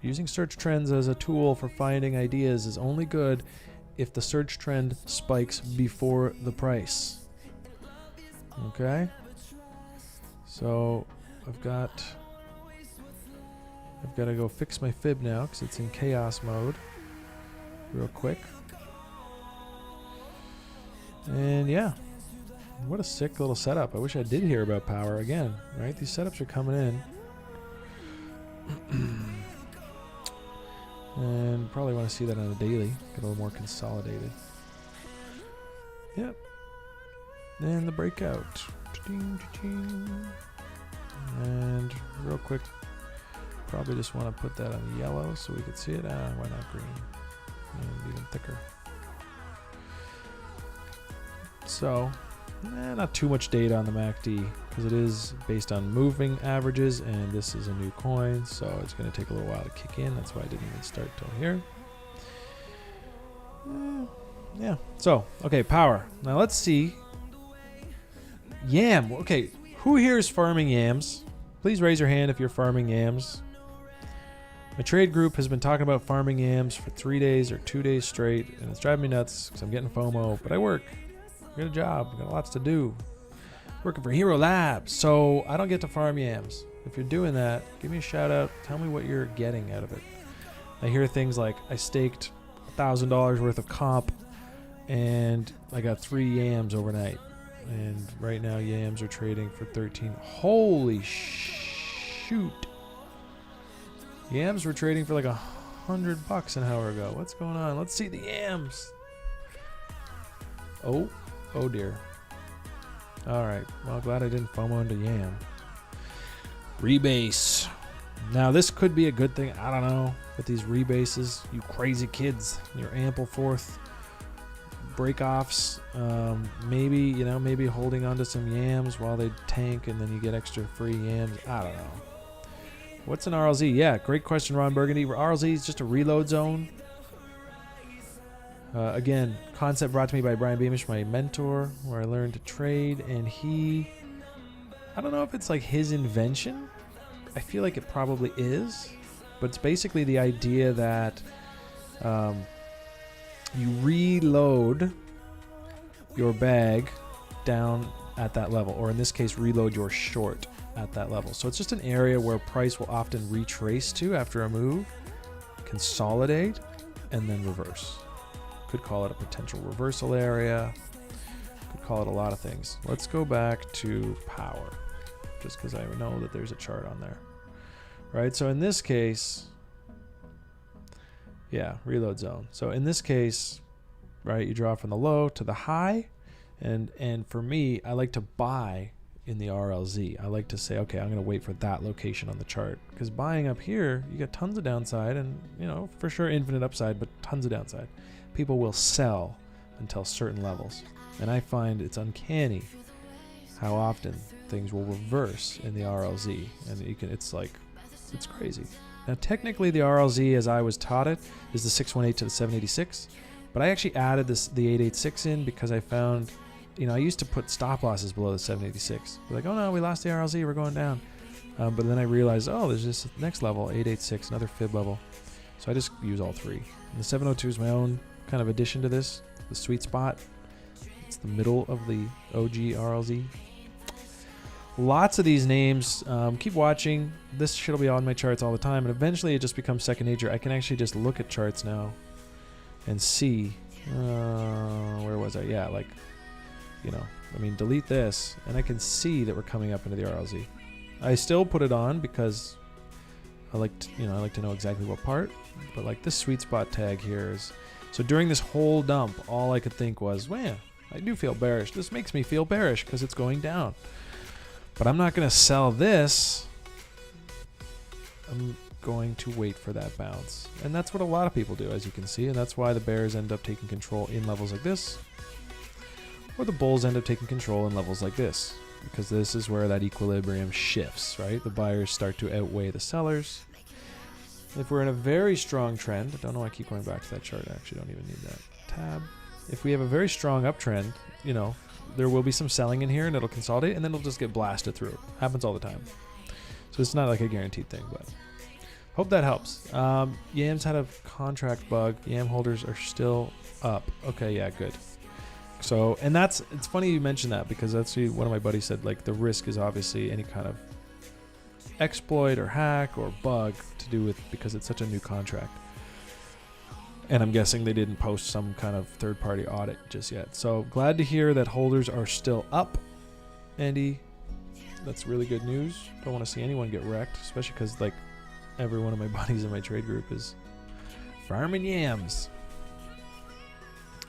[SPEAKER 1] Using search trends as a tool for finding ideas is only good if the search trend spikes before the price. Okay? So I've got to go fix my fib now because it's in chaos mode real quick. And yeah, what a sick little setup. I wish I did hear about Power again, right? These setups are coming in. And probably want to see that on a daily, get a little more consolidated. Yep. And the breakout. And real quick, probably just want to put that on yellow so we could see it. Why not green? And even thicker. So, not too much data on the MACD because it is based on moving averages, and this is a new coin, so it's going to take a little while to kick in. That's why I didn't even start till here. Yeah. So, okay, Power. Now let's see. Yam. Okay, who here is farming yams? Please raise your hand if you're farming yams. My trade group has been talking about farming yams for 3 days or 2 days straight, and it's driving me nuts because I'm getting FOMO, but I work. I got a job. I got lots to do. Working for Hxro Labs, so I don't get to farm yams. If you're doing that, give me a shout out. Tell me what you're getting out of it. I hear things like I staked $1,000 worth of comp, and I got 3 yams overnight. And right now yams are trading for 13. Holy shoot! Yams were trading for like $100 an hour ago. What's going on? Let's see the yams. Oh dear. Alright, well, glad I didn't FOMO into yam. Rebase. Now this could be a good thing, I don't know, with these rebases, you crazy kids, your ample fourth break-offs, maybe holding onto some yams while they tank and then you get extra free yams, I don't know. What's an RLZ? Yeah, great question, Ron Burgundy. RLZ is just a reload zone. Again, concept brought to me by Brian Beamish, my mentor, where I learned to trade, and I don't know if it's like his invention. I feel like it probably is, but it's basically the idea that you reload your bag down at that level, or in this case, reload your short at that level. So it's just an area where price will often retrace to after a move, consolidate, and then reverse. Could call it a potential reversal area. Could call it a lot of things. Let's go back to Power, just because I know that there's a chart on there. Right, so in this case, yeah, reload zone. So in this case, right, you draw from the low to the high, and for me, I like to buy in the RLZ. I like to say, okay, I'm going to wait for that location on the chart, because buying up here, you get tons of downside, and for sure infinite upside, but tons of downside. People will sell until certain levels, and I find it's uncanny how often things will reverse in the RLZ, and it's crazy. Now technically the RLZ, as I was taught it, is the 618 to the 786, but I actually added the 886 in because I found, I used to put stop losses below the 786. Like, oh no, we lost the RLZ, we're going down. But then I realized, oh, there's this next level, 886, another fib level. So I just use all three. And the 702 is my own kind of addition to this, the sweet spot. It's the middle of the OG RLZ. Lots of these names. Keep watching. This shit will be on my charts all the time, and eventually it just becomes second nature. I can actually just look at charts now and see Where was I? Yeah, like, you know, I mean, delete this, and I can see that we're coming up into the RLZ. I still put it on because I like to, I like to know exactly what part, but like this sweet spot tag here is, so during this whole dump, all I could think was, man, I do feel bearish. This makes me feel bearish because it's going down. But I'm not going to sell this. I'm going to wait for that bounce. And that's what a lot of people do, as you can see. And that's why the bears end up taking control in levels like this. Or the bulls end up taking control in levels like this. Because this is where that equilibrium shifts, right? The buyers start to outweigh the sellers. If we're in a very strong trend, I don't know why I keep going back to that chart. I actually don't even need that tab. If we have a very strong uptrend, you know, there will be some selling in here and it'll consolidate and then it'll just get blasted through. Happens all the time. So it's not like a guaranteed thing, but hope that helps. Yam's had a contract bug. Yam holders are still up. Okay, yeah, good. So, and it's funny you mentioned that because that's one of my buddies said, like, the risk is obviously any kind of exploit or hack or bug to do with, because it's such a new contract. And I'm guessing they didn't post some kind of third-party audit just yet. So glad to hear that holders are still up, Andy. That's really good news. Don't want to see anyone get wrecked, especially because, like, every one of my buddies in my trade group is farming yams.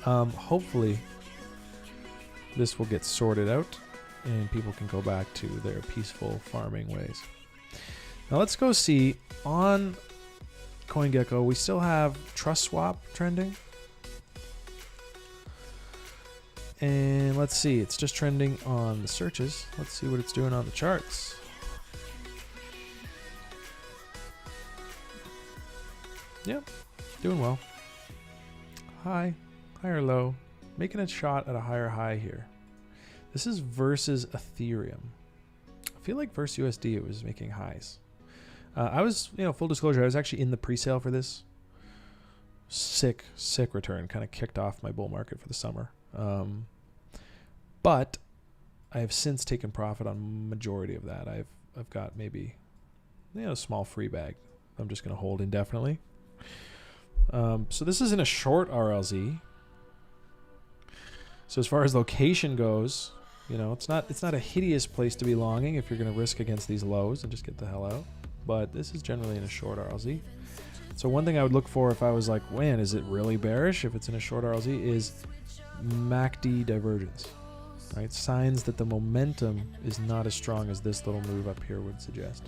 [SPEAKER 1] Hopefully this will get sorted out and people can go back to their peaceful farming ways. Now let's go see on CoinGecko, we still have Trust Swap trending. And let's see, it's just trending on the searches. Let's see what it's doing on the charts. Yep, doing well. High or low. Making a shot at a higher high here. This is versus Ethereum. I feel like versus USD it was making highs. I was, full disclosure, I was actually in the pre-sale for this. Sick return. Kind of kicked off my bull market for the summer. But I have since taken profit on majority of that. I've got maybe a small free bag. I'm just going to hold indefinitely. So this is in a short RLZ. So as far as location goes, it's not a hideous place to be longing if you're going to risk against these lows and just get the hell out. But this is generally in a short RLZ. So one thing I would look for if I was like, man, is it really bearish if it's in a short RLZ, is MACD divergence. Right? Signs that the momentum is not as strong as this little move up here would suggest.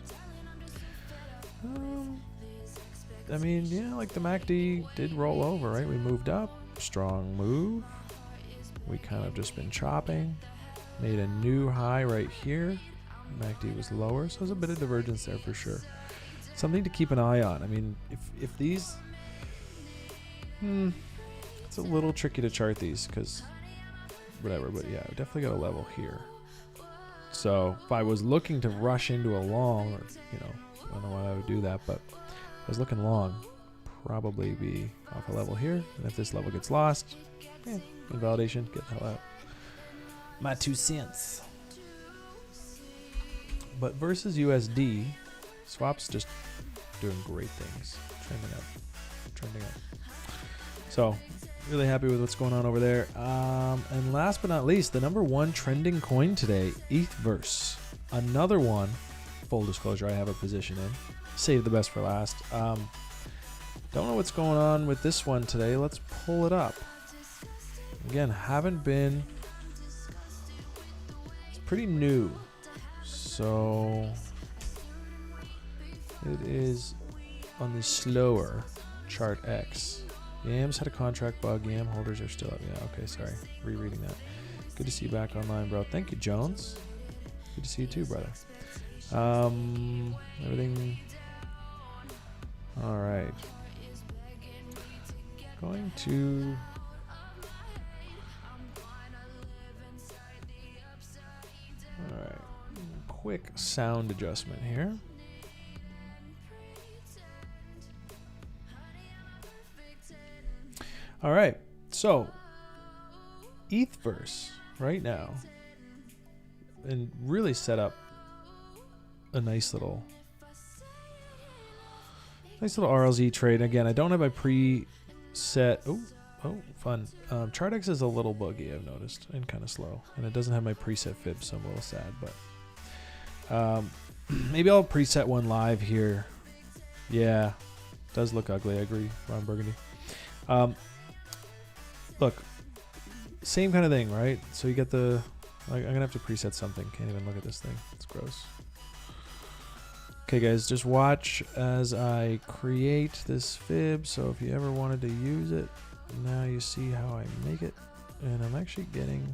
[SPEAKER 1] I mean, like the MACD did roll over, right? We moved up, strong move. We kind of just been chopping, made a new high right here. MACD was lower, so there's a bit of divergence there for sure. Something to keep an eye on. I mean, if these, it's a little tricky to chart these because whatever, but yeah, definitely got a level here. So if I was looking to rush into a long, or I don't know why I would do that, but if I was looking long, probably be off a level here. And if this level gets lost, invalidation, get the hell out. My 2 cents. But versus USD, swap's just doing great things. Trending up. So, really happy with what's going on over there. And last but not least, the #1 trending coin today, ETHverse. Another one, full disclosure, I have a position in. Save the best for last. Don't know what's going on with this one today. Let's pull it up. Again, it's pretty new. So it is on the slower chart X. Yams had a contract bug. Yam holders are still up. Yeah, okay, sorry. Rereading that. Good to see you back online, bro. Thank you, Jones. Good to see you too, brother. Everything. All right. Going to. All right. Quick sound adjustment here. All right, so ETHverse right now, and really set up a nice little RLZ trade. Again, I don't have my preset. Oh, Oh, fun. Chartex is a little buggy, I've noticed, and kind of slow. And it doesn't have my preset fib, so I'm a little sad. But maybe I'll preset one live here. Yeah, does look ugly. I agree, Ron Burgundy. Look, same kind of thing, right? So you get the... I'm going to have to preset something. Can't even look at this thing. It's gross. Okay, guys, just watch as I create this fib. So if you ever wanted to use it, now you see how I make it. And I'm actually getting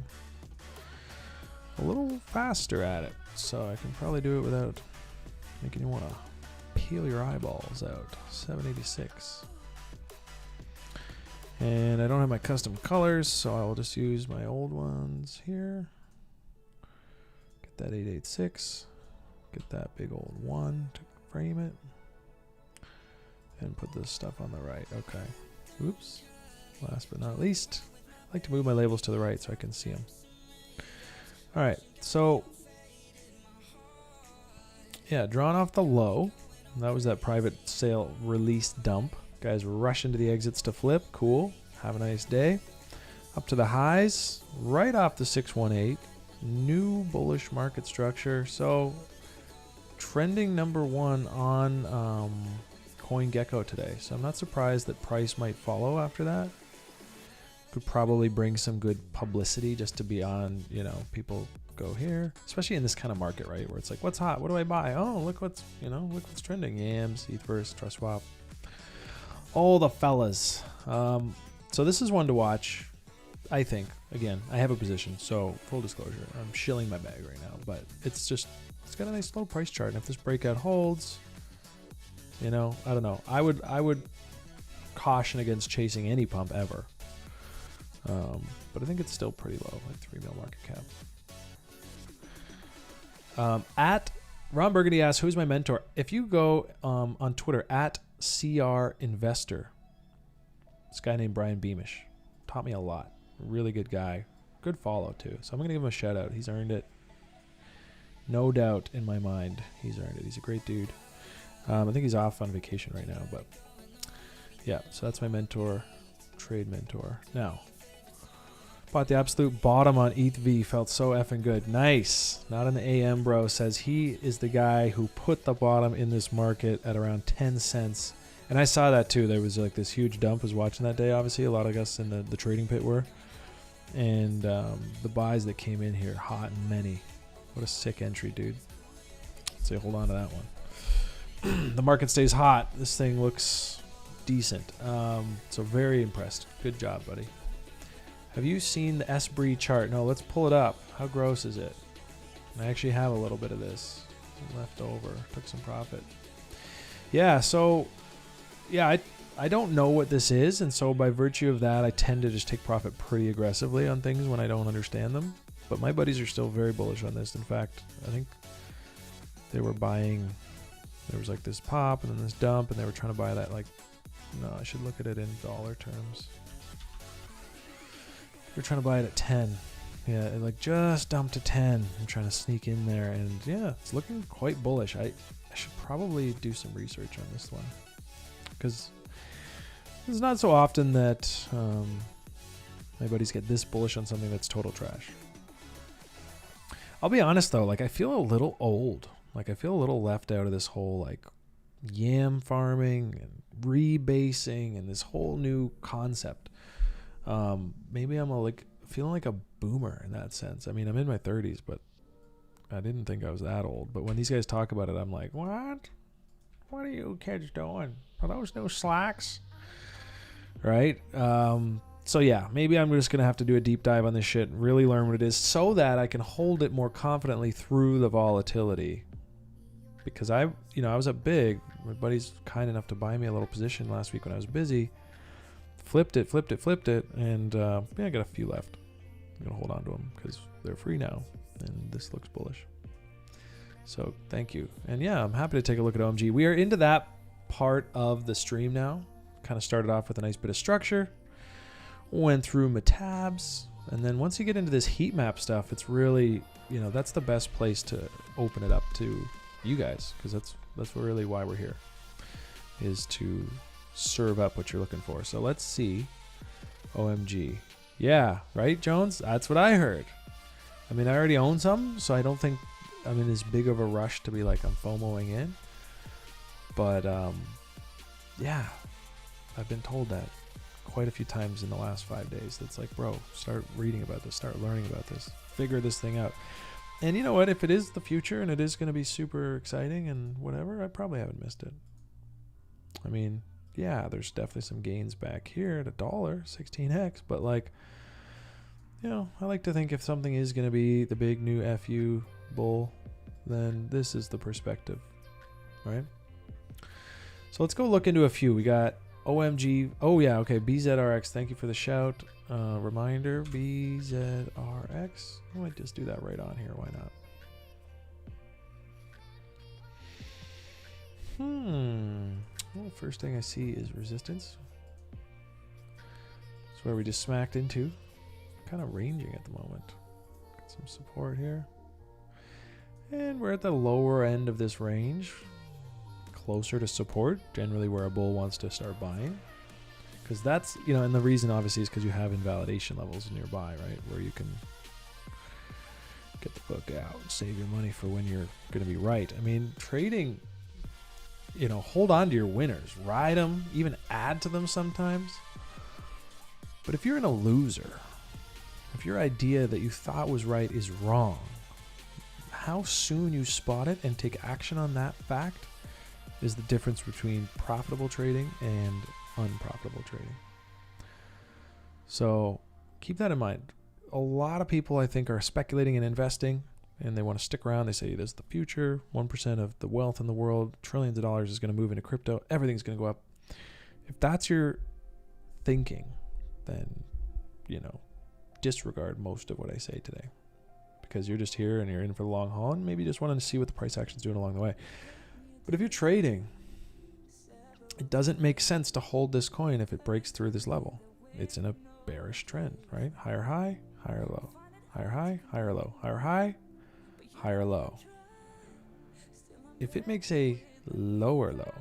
[SPEAKER 1] a little faster at it. So I can probably do it without making you want to peel your eyeballs out. 786. And I don't have my custom colors, so I will just use my old ones here. Get that 886. Get that big old 1 to frame it. And put this stuff on the right. Okay. Oops. Last but not least, I like to move my labels to the right so I can see them. All right. So, yeah, drawn off the low. That was that private sale release dump. Guys rush into the exits to flip. Cool. Have a nice day. Up to the highs, right off the 618. New bullish market structure. So trending #1 on CoinGecko today. So I'm not surprised that price might follow after that. Could probably bring some good publicity just to be on, you know, people go here, especially in this kind of market, right? Where it's like, what's hot? What do I buy? Oh, look what's, you know, look what's trending. Yams, Ethverse, Trust Swap. All the fellas. So this is one to watch, I think. Again, I have a position, so full disclosure, I'm shilling my bag right now, but it's just, it's got a nice low price chart. And if this breakout holds, you know, I don't know. I would caution against chasing any pump ever. But I think it's still pretty low, like 3 mil market cap. At Ron Burgundy asks, who's my mentor? If you go on Twitter at CR Investor, this guy named Brian Beamish taught me a lot. Really good guy. Good follow too. So I'm going to give him a shout out. He's earned it. No doubt in my mind. He's earned it. He's a great dude. I think he's off on vacation right now, but yeah, so that's my mentor, trade mentor. Now, bought the absolute bottom on ETHV. Felt so effing good. Nice. Not in the AM, bro. Says he is the guy who put the bottom in this market at around 10 cents. And I saw that too. There was like this huge dump. I was watching that day, obviously. A lot of us in the trading pit were. And the buys that came in here, hot and many. What a sick entry, dude. So hold on to that one. The market stays hot. This thing looks decent. So very impressed. Good job, buddy. Have you seen the SBRE chart? No, let's pull it up. How gross is it? I actually have a little bit of this left over. Took some profit. Yeah, so yeah, I don't know what this is, and so by virtue of that, I tend to just take profit pretty aggressively on things when I don't understand them. But my buddies are still very bullish on this. In fact, I think they were buying, there was like this pop and then this dump, and they were trying to buy that like, no, I should look at it in dollar terms. They're trying to buy it at 10. Yeah, it like just dumped to 10. I'm trying to sneak in there, and yeah, it's looking quite bullish. I should probably do some research on this one, because it's not so often that my buddies get this bullish on something that's total trash. I'll be honest though, like I feel a little old. Like I feel a little left out of this whole like yam farming and rebasing and this whole new concept. Maybe I'm like feeling like a boomer in that sense. I mean, I'm in my 30s, but I didn't think I was that old. But when these guys talk about it, I'm like, what? What are you kids doing? Are those new slacks? Right? So yeah, maybe I'm just going to have to do a deep dive on this shit and really learn what it is so that I can hold it more confidently through the volatility. Because I was up big. My buddy's kind enough to buy me a little position last week when I was busy. Flipped it, and yeah, I got a few left. I'm going to hold on to them because they're free now, and this looks bullish. So thank you. And yeah, I'm happy to take a look at OMG. We are into that part of the stream now. Kind of started off with a nice bit of structure. Went through my tabs, and then once you get into this heat map stuff, it's really, that's the best place to open it up to you guys, because that's really why we're here, is to serve up what you're looking for. So let's see OMG. Yeah, right, Jones? That's what I heard. I mean, I already own some, so I don't think I'm in as big of a rush to be like I'm FOMOing in. But yeah, I've been told that quite a few times in the last 5 days. That's like, bro, start reading about this, start learning about this, figure this thing out. And you know what? If it is the future and it is going to be super exciting and whatever, I probably haven't missed it. I mean, yeah, there's definitely some gains back here at $1, 16x, but like, you know, I like to think if something is going to be the big new FU bull, then this is the perspective, right? So let's go look into a few. We got OMG. Oh yeah, okay. BZRX. Thank you for the shout. Reminder. BZRX. I might just do that right on here. Why not? Well, first thing I see is resistance. That's where we just smacked into. Kind of ranging at the moment. Got some support here. And we're at the lower end of this range. Closer to support, generally where a bull wants to start buying. Because that's, you know, and the reason obviously is because you have invalidation levels nearby, right? Where you can get the book out and save your money for when you're going to be right. I mean, trading, you know, hold on to your winners, ride them, even add to them sometimes. But if you're in a loser, if your idea that you thought was right is wrong, how soon you spot it and take action on that fact is the difference between profitable trading and unprofitable trading. So keep that in mind. A lot of people, I think, are speculating and investing, and they want to stick around. They say this is the future. 1% of the wealth in the world, trillions of dollars is going to move into crypto. Everything's going to go up. If that's your thinking, then, you know, disregard most of what I say today, because you're just here and you're in for the long haul and maybe just wanting to see what the price action's doing along the way. But if you're trading, it doesn't make sense to hold this coin if it breaks through this level. It's in a bearish trend, right? Higher high, higher low. Higher high, higher low. Higher high, higher low. If it makes a lower low,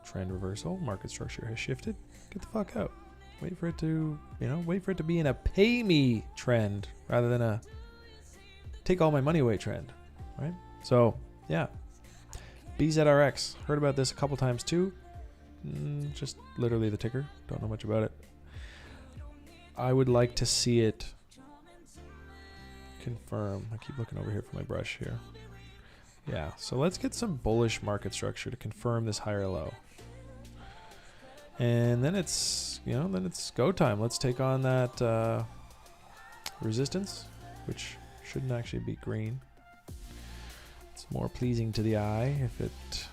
[SPEAKER 1] trend reversal, market structure has shifted, get the fuck out. Wait for it to, you know, wait for it to be in a pay me trend rather than a take all my money away trend, right? So, yeah. BZRX, heard about this a couple times too. Just literally the ticker, don't know much about it. I would like to see it confirm. I keep looking over here for my brush here. Yeah, so let's get some bullish market structure to confirm this higher low. And then it's, you know, then it's go time. Let's take on that resistance, which shouldn't actually be green. It's more pleasing to the eye if it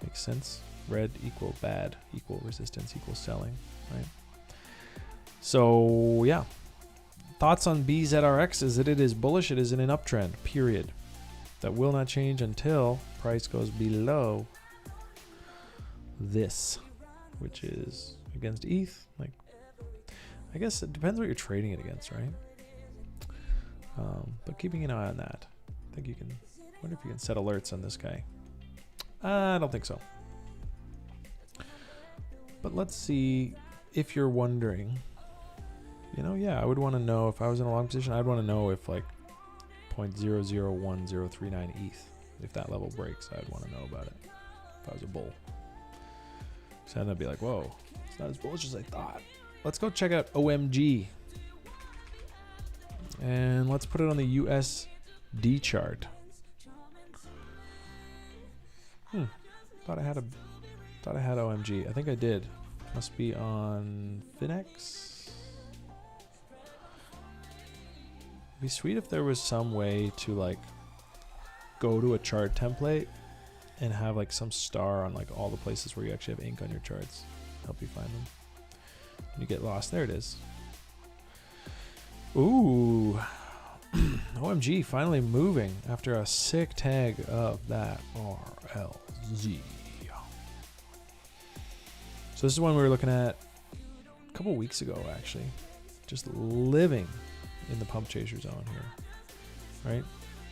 [SPEAKER 1] makes sense. Red equal bad, equal resistance, equal selling, right? So yeah, thoughts on BZRX is that it is bullish. It is in an uptrend, period. That will not change until price goes below this, which is against ETH. Like, I guess it depends what you're trading it against, right? But keeping an eye on that. I think you can. Wonder if you can set alerts on this guy. I don't think so. But let's see if you're wondering. You know, yeah, I would want to know if I was in a long position. I'd want to know if like 0.001039 ETH, if that level breaks, I'd want to know about it. If I was a bull, so then I'd be like, whoa, it's not as bullish as I thought. Let's go check out OMG, and let's put it on the USD chart. Thought I had OMG. I think I did. Must be on Finex. It'd be sweet if there was some way to like go to a chart template and have like some star on like all the places where you actually have ink on your charts. Help you find them. When you get lost, there it is. Ooh. OMG finally moving after a sick tag of that RLZ. So this is one we were looking at a couple weeks ago, actually. Just living in the pump chaser zone here, right?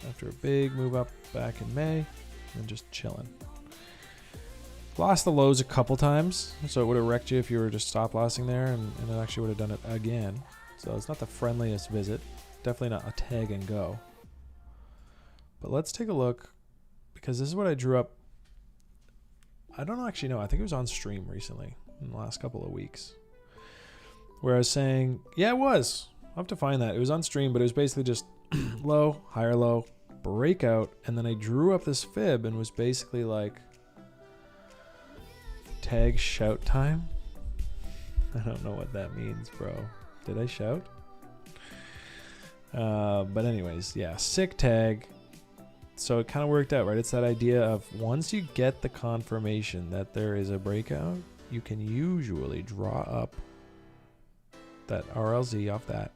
[SPEAKER 1] After a big move up back in May, and just chilling. Lost the lows a couple times, so it would have wrecked you if you were just stop lossing there, and it actually would have done it again. So it's not the friendliest visit. Definitely not a tag and go. But let's take a look, because this is what I drew up. I don't actually know. I think it was on stream recently in the last couple of weeks, where I was saying, yeah, it was. I'll have to find that. It was on stream, but it was basically just low, higher low, breakout, and then I drew up this fib and was basically like, tag shout time. I don't know what that means, bro. Did I shout? But anyways, yeah, sick tag. So it kind of worked out, right? It's that idea of once you get the confirmation that there is a breakout, you can usually draw up that RLZ off that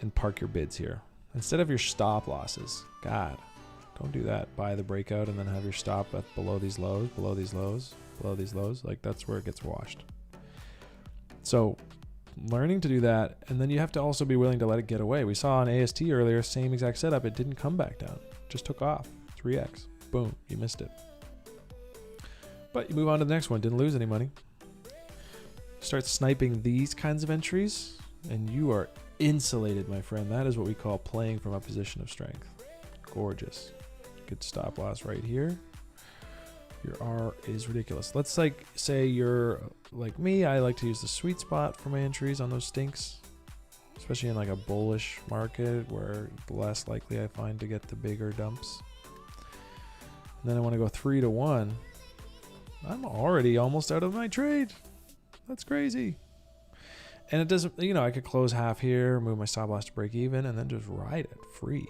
[SPEAKER 1] and park your bids here instead of your stop losses. God, don't do that. Buy the breakout and then have your stop at below these lows, below these lows, below these lows. Like, that's where it gets washed. So learning to do that, and then you have to also be willing to let it get away. We saw on AST earlier, same exact setup. It didn't come back down. Just took off. 3x. Boom. You missed it. But you move on to the next one. Didn't lose any money. Start sniping these kinds of entries, and you are insulated, my friend. That is what we call playing from a position of strength. Gorgeous. Good stop loss right here. Your R is ridiculous. Let's like say you're like me. I like to use the sweet spot for my entries on those stinks, especially in like a bullish market where less likely I find to get the bigger dumps. And then I want to go 3 to 1. I'm already almost out of my trade. That's crazy. And it doesn't, you know, I could close half here, move my stop loss to break even, and then just ride it free,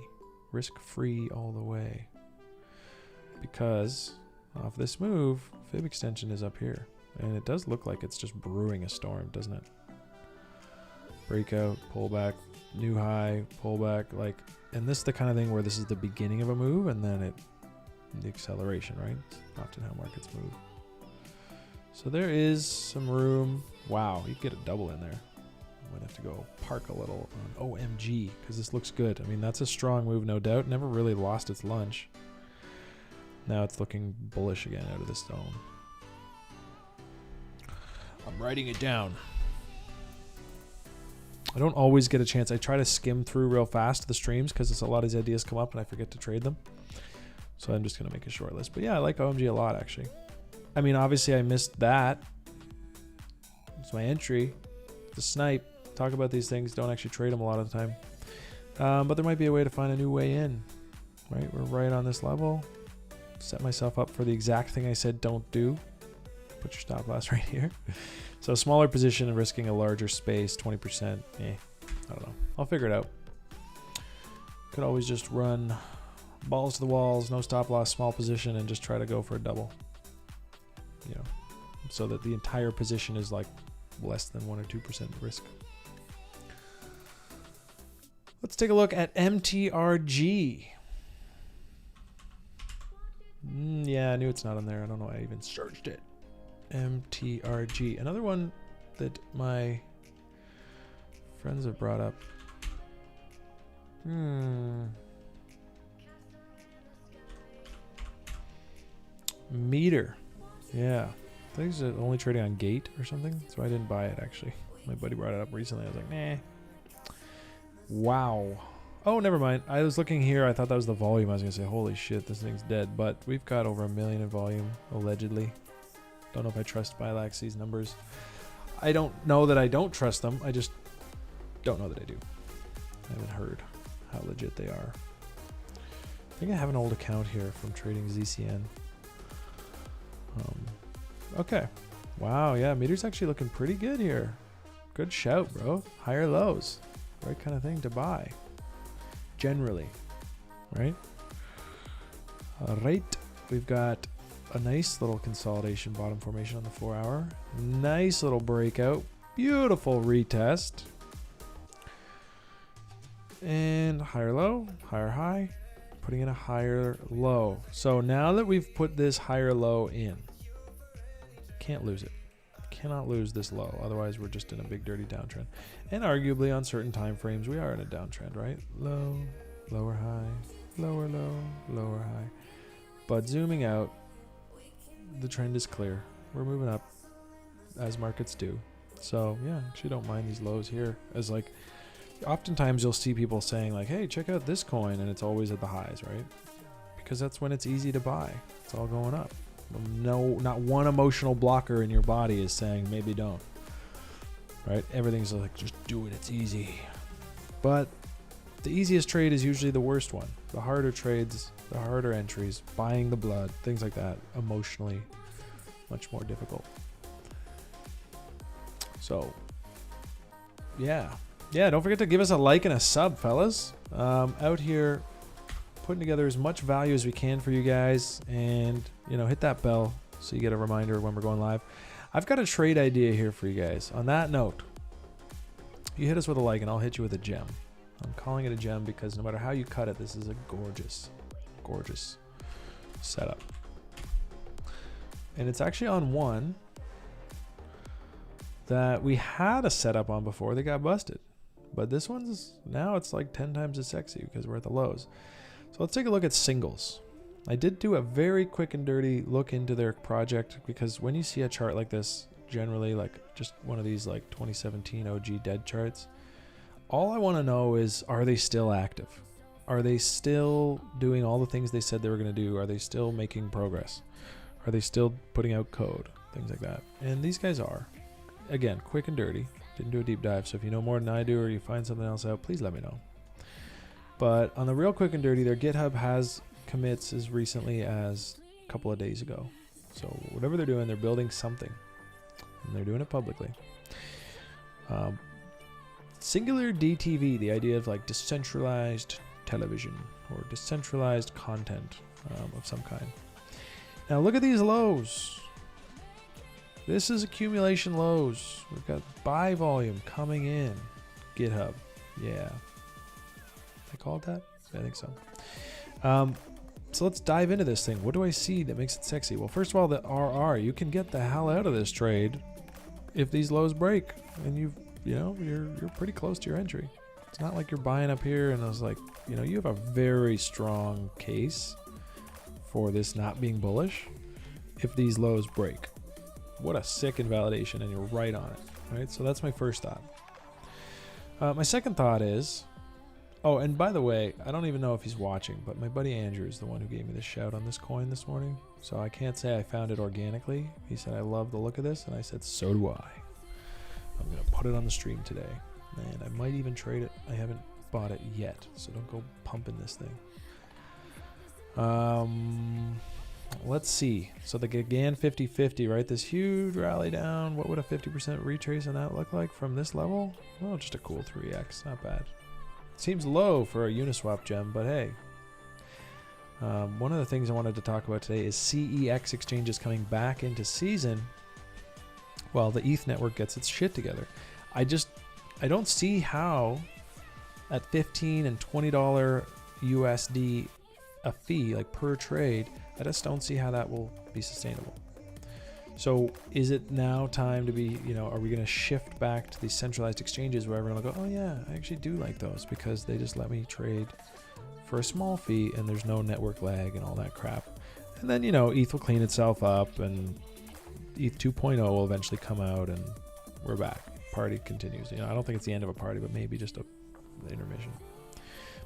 [SPEAKER 1] risk free all the way. Because off this move, fib extension is up here. And it does look like it's just brewing a storm, doesn't it? Breakout, pullback, new high, pullback, like, and this is the kind of thing where this is the beginning of a move and then the acceleration, right? It's often how markets move. So there is some room. Wow, you get a double in there. I might have to go park a little on OMG because this looks good. I mean, that's a strong move, no doubt. Never really lost its lunch. Now it's looking bullish again out of this zone. I'm writing it down. I don't always get a chance. I try to skim through real fast the streams because a lot of these ideas come up and I forget to trade them. So I'm just going to make a short list. But yeah, I like OMG a lot, actually. I mean, obviously I missed that. It's my entry. The snipe. Talk about these things. Don't actually trade them a lot of the time. But there might be a way to find a new way in. Right? We're right on this level. Set myself up for the exact thing I said don't do. Put your stop loss right here. So a smaller position and risking a larger space, 20%. I don't know. I'll figure it out. Could always just run balls to the walls, no stop loss, small position, and just try to go for a double. You know, so that the entire position is like less than 1 or 2% risk. Let's take a look at MTRG. Yeah, I knew it's not on there. I don't know why I even searched it. MTRG. Another one that my friends have brought up. Meter. Yeah. I think it's only trading on Gate or something, so I didn't buy it actually. My buddy brought it up recently. I was like, nah. Wow. Oh, never mind. I was looking here. I thought that was the volume. I was going to say, holy shit, this thing's dead. But we've got over 1 million in volume, allegedly. Don't know if I trust Bilaxy's numbers. I don't know that I don't trust them. I just don't know that I do. I haven't heard how legit they are. I think I have an old account here from trading ZCN. Okay. Wow, yeah, meter's actually looking pretty good here. Good shout, bro. Higher lows. Right kind of thing to buy. Generally. Right? All right. We've got a nice little consolidation bottom formation on the 4 hour. Nice little breakout. Beautiful retest. And higher low, higher high. Putting in a higher low. So now that we've put this higher low in, can't lose it. Cannot lose this low. Otherwise, we're just in a big dirty downtrend. And arguably on certain time frames, we are in a downtrend, right? Low, lower high, lower low, lower high. But zooming out, the trend is clear. We're moving up as markets do. So yeah, actually don't mind these lows here. As like, oftentimes you'll see people saying like, hey, check out this coin, and it's always at the highs, right? Because that's when it's easy to buy. It's all going up. No, not one emotional blocker in your body is saying maybe don't. Right? Everything's like, just do it, it's easy. But the easiest trade is usually the worst one. The harder trades, the harder entries, buying the blood, things like that, emotionally much more difficult. So, yeah. Yeah, don't forget to give us a like and a sub, fellas. Out here putting together as much value as we can for you guys, and, you know, hit that bell so you get a reminder when we're going live. I've got a trade idea here for you guys. On that note, you hit us with a like and I'll hit you with a gem. I'm calling it a gem because no matter how you cut it, this is a gorgeous, gorgeous setup. And it's actually on one that we had a setup on before. They got busted. But this one's, now it's like 10 times as sexy because we're at the lows. So let's take a look at singles. I did do a very quick and dirty look into their project, because when you see a chart like this, generally like just one of these like 2017 OG dead charts, all I want to know is, are they still active? Are they still doing all the things they said they were going to do? Are they still making progress? Are they still putting out code? Things like that. And these guys are. Again, quick and dirty. Didn't do a deep dive, so if you know more than I do or you find something else out, please let me know. But on the real quick and dirty, their GitHub has commits as recently as a couple of days ago. So whatever they're doing, they're building something, and they're doing it publicly. SingularDTV, the idea of like decentralized television or decentralized content of some kind. Now look at these lows. This is accumulation lows. We've got buy volume coming in. GitHub, yeah. I call it that? I think so. So let's dive into this thing. What do I see that makes it sexy? Well, first of all, the RR. You can get the hell out of this trade if these lows break, and you're pretty close to your entry. It's not like you're buying up here and I was like, you have a very strong case for this not being bullish if these lows break. What a sick invalidation, and you're right on it. Right? So that's my first thought. My second thought is, oh, and by the way, I don't even know if he's watching, but my buddy Andrew is the one who gave me the shout on this coin this morning. So I can't say I found it organically. He said, I love the look of this. And I said, so do I. I'm going to put it on the stream today. And I might even trade it. I haven't bought it yet, so don't go pumping this thing. Let's see. So the Gagan 50-50, right? This huge rally down. What would a 50% retrace on that look like from this level? Well, just a cool 3x. Not bad. Seems low for a Uniswap gem, but hey. One of the things I wanted to talk about today is CEX exchanges coming back into season while the ETH network gets its shit together. I don't see how at $15 and $20 USD a fee, like per trade, I just don't see how that will be sustainable. So is it now time to be, are we going to shift back to these centralized exchanges where everyone will go, oh yeah, I actually do like those because they just let me trade for a small fee and there's no network lag and all that crap. And then, ETH will clean itself up and ETH 2.0 will eventually come out and we're back. Party continues. I don't think it's the end of a party, but maybe just an intermission.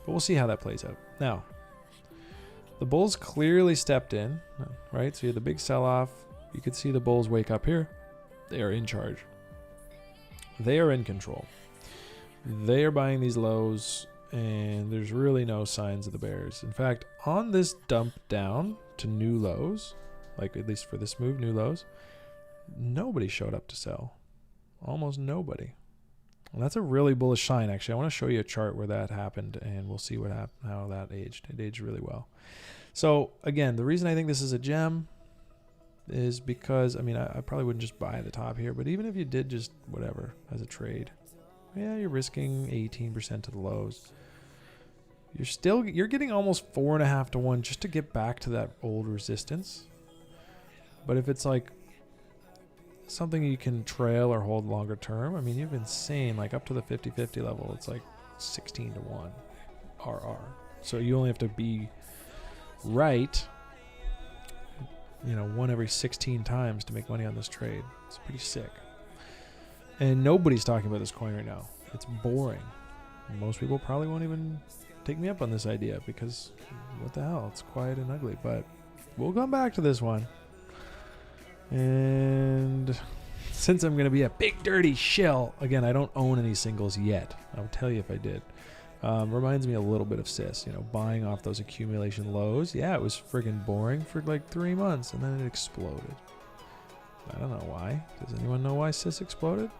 [SPEAKER 1] But we'll see how that plays out. Now, the bulls clearly stepped in, right? So you had the big sell-off. You could see the bulls wake up here. They are in charge. They are in control. They are buying these lows, and there's really no signs of the bears. In fact, on this dump down to new lows, like at least for this move, new lows, nobody showed up to sell. Almost nobody. And that's a really bullish sign, actually. I want to show you a chart where that happened, and we'll see what how that aged. It aged really well. So, again, the reason I think this is a gem is because, I probably wouldn't just buy the top here, but even if you did just whatever as a trade, yeah, you're risking 18% to the lows. You're getting almost 4.5 to 1 just to get back to that old resistance. But if it's like something you can trail or hold longer term, you've been seeing like up to the 50-50 level, it's like 16 to 1 RR. So you only have to be right you know, one every 16 times to make money on this trade. It's pretty sick. And nobody's talking about this coin right now. It's boring. Most people probably won't even take me up on this idea because what the hell? It's quiet and ugly. But we'll come back to this one. And since I'm going to be a big dirty shill, again, I don't own any singles yet. I'll tell you if I did. Reminds me a little bit of Sis, you know, buying off those accumulation lows. Yeah, it was friggin' boring for like 3 months and then it exploded. I don't know why. Does anyone know why Sis exploded?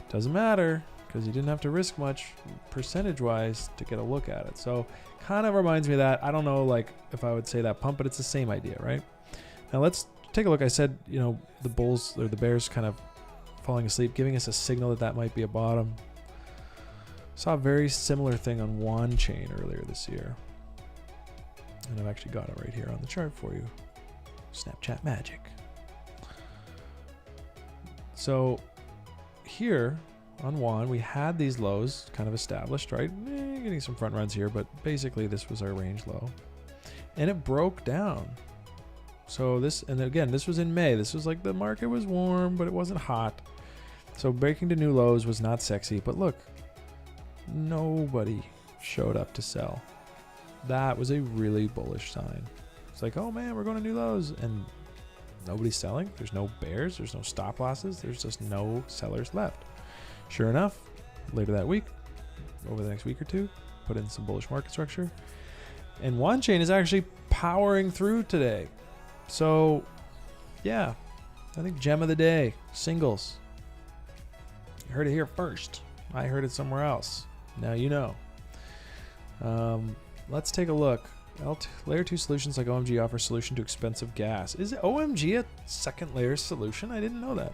[SPEAKER 1] Doesn't matter because you didn't have to risk much percentage-wise to get a look at it. So kind of reminds me of that. I don't know like if I would say that pump, but it's the same idea, right? Now let's take a look. I said, you know, the bulls or the bears kind of falling asleep, giving us a signal that that might be a bottom. Saw a very similar thing on Yuan chain earlier this year. And I've actually got it right here on the chart for you. Snapchat magic. So here on Yuan, we had these lows kind of established, right? Getting some front runs here, but basically this was our range low. And it broke down. So this, and again, this was in May. This was like the market was warm, but it wasn't hot. So breaking to new lows was not sexy, but look, nobody showed up to sell. That was a really bullish sign. It's like, oh man, we're going to new lows, and nobody's selling. There's no bears, there's no stop losses, there's just no sellers left. Sure enough, later that week, over the next week or two, put in some bullish market structure, and Yuan chain is actually powering through today. So yeah, I think gem of the day, singles. You heard it here first. I heard it somewhere else. Now you know. Let's take a look. Layer 2 solutions like OMG offer solution to expensive gas. Is OMG a second layer solution? I didn't know that.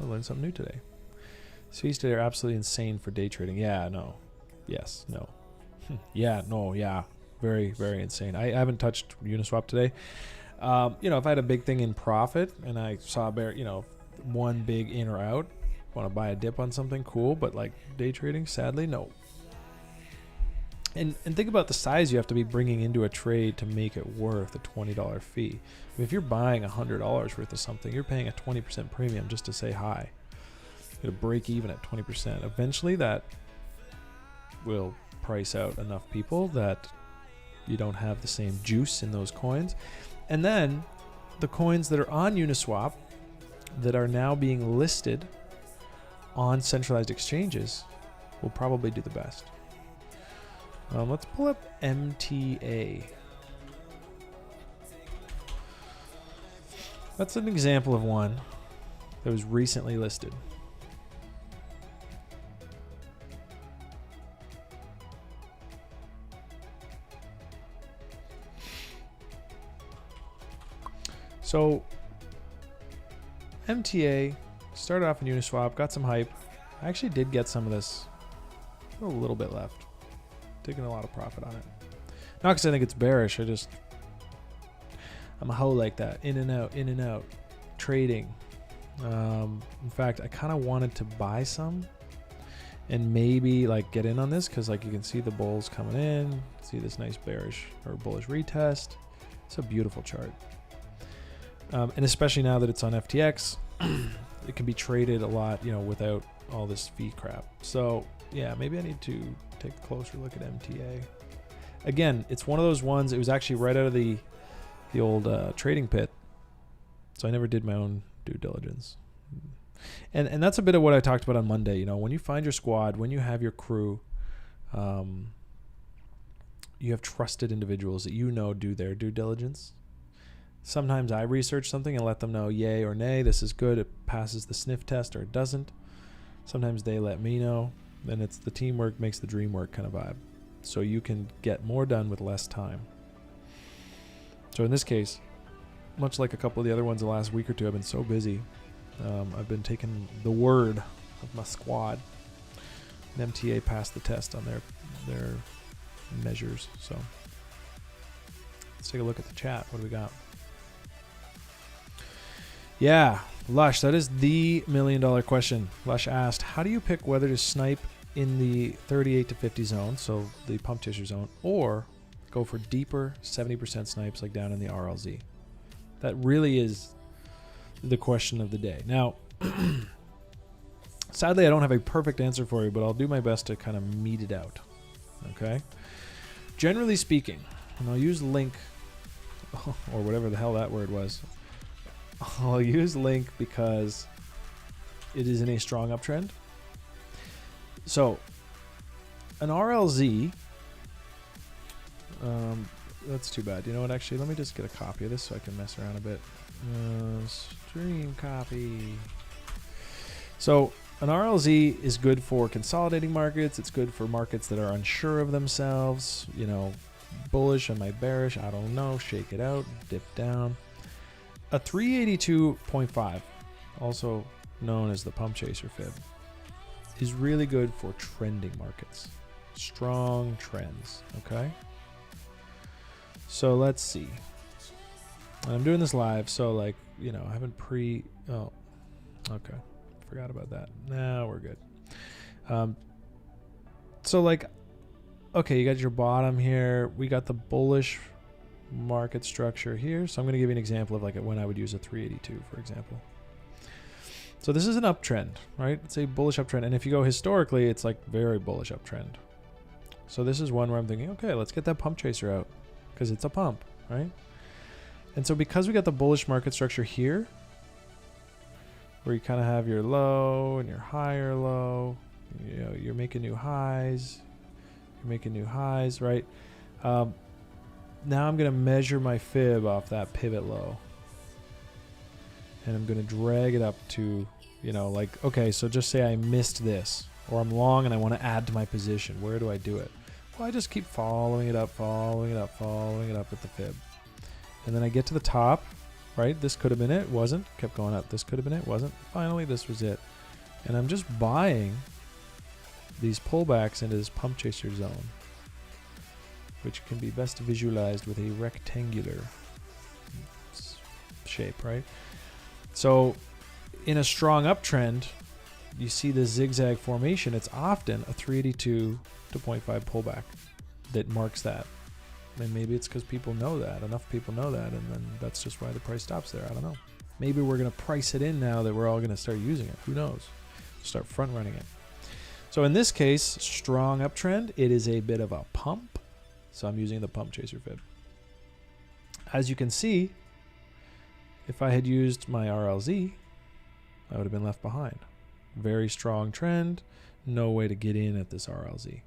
[SPEAKER 1] I learned something new today. Fees today are absolutely insane for day trading. Yeah, no. Yes, no. Yeah, no, yeah. Very, very insane. I haven't touched Uniswap today. You know, if I had a big thing in profit and I saw one big in or out, want to buy a dip on something, cool, but like day trading, sadly, no. And think about the size you have to be bringing into a trade to make it worth a $20 fee. I mean, if you're buying $100 worth of something, you're paying a 20% premium just to say hi. You're gonna break even at 20%. Eventually that will price out enough people that you don't have the same juice in those coins. And then the coins that are on Uniswap that are now being listed on centralized exchanges will probably do the best. Let's pull up MTA. That's an example of one that was recently listed. So MTA started off in Uniswap, got some hype. I actually did get some of this, a little bit left. Taking a lot of profit on it. Not because I think it's bearish, I'm a hoe like that. In and out, trading. In fact, I kind of wanted to buy some and maybe like get in on this because like you can see the bulls coming in, see this nice bearish or bullish retest. It's a beautiful chart. And especially now that it's on FTX, it can be traded a lot, you know, without all this fee crap. So yeah, maybe I need to take a closer look at MTA. Again, it's one of those ones, it was actually right out of the old trading pit. So I never did my own due diligence. And that's a bit of what I talked about on Monday. You know, when you find your squad, when you have your crew, you have trusted individuals that you know do their due diligence. Sometimes I research something and let them know yay or nay, this is good, it passes the sniff test, or it doesn't. Sometimes they let me know. And it's the teamwork makes the dream work kind of vibe. So you can get more done with less time. So in this case, much like a couple of the other ones the last week or two, I've been so busy. I've been taking the word of my squad. And MTA passed the test on their measures. So let's take a look at the chat. What do we got? Yeah, Lush, that is the $1 million question. Lush asked, how do you pick whether to snipe in the 38 to 50 zone, so the pump tissue zone, or go for deeper 70% snipes like down in the RLZ? That really is the question of the day. Now, sadly, I don't have a perfect answer for you, but I'll do my best to kind of mete it out. Okay? Generally speaking, and I'll use link, or whatever the hell that word was. I'll use link because it is in a strong uptrend. So, an RLZ, that's too bad. You know what, actually, let me just get a copy of this so I can mess around a bit. Stream copy. So, an RLZ is good for consolidating markets. It's good for markets that are unsure of themselves. You know, bullish, am I bearish? I don't know. Shake it out, dip down. A 382.5, also known as the pump chaser fib, is really good for trending markets. Strong trends, okay? So let's see. And I'm doing this live, so like, you know, I haven't oh, okay. Forgot about that. Now we're good. So like, okay, you got your bottom here. We got the bullish market structure here. So I'm going to give you an example of like when I would use a 382, for example. So this is an uptrend, right? It's a bullish uptrend. And if you go historically, it's like very bullish uptrend. So this is one where I'm thinking, okay, let's get that pump chaser out because it's a pump, right? And so because we got the bullish market structure here, where you kind of have your low and your higher low, you know, you're making new highs, right? Now I'm going to measure my fib off that pivot low. And I'm going to drag it up to, you know, like, okay, so just say I missed this, or I'm long and I want to add to my position. Where do I do it? Well, I just keep following it up with the fib. And then I get to the top, right? This could have been it, wasn't. Kept going up. This could have been it, wasn't. Finally, this was it. And I'm just buying these pullbacks into this pump chaser zone, which can be best visualized with a rectangular shape, right? So in a strong uptrend, you see the zigzag formation. It's often a 382 to 0.5 pullback that marks that. And maybe it's because people know that. Enough people know that, and then that's just why the price stops there. I don't know. Maybe we're going to price it in now that we're all going to start using it. Who knows? Start front running it. So in this case, strong uptrend, it is a bit of a pump. So I'm using the pump chaser fib. As you can see, if I had used my RLZ, I would have been left behind. Very strong trend, no way to get in at this RLZ.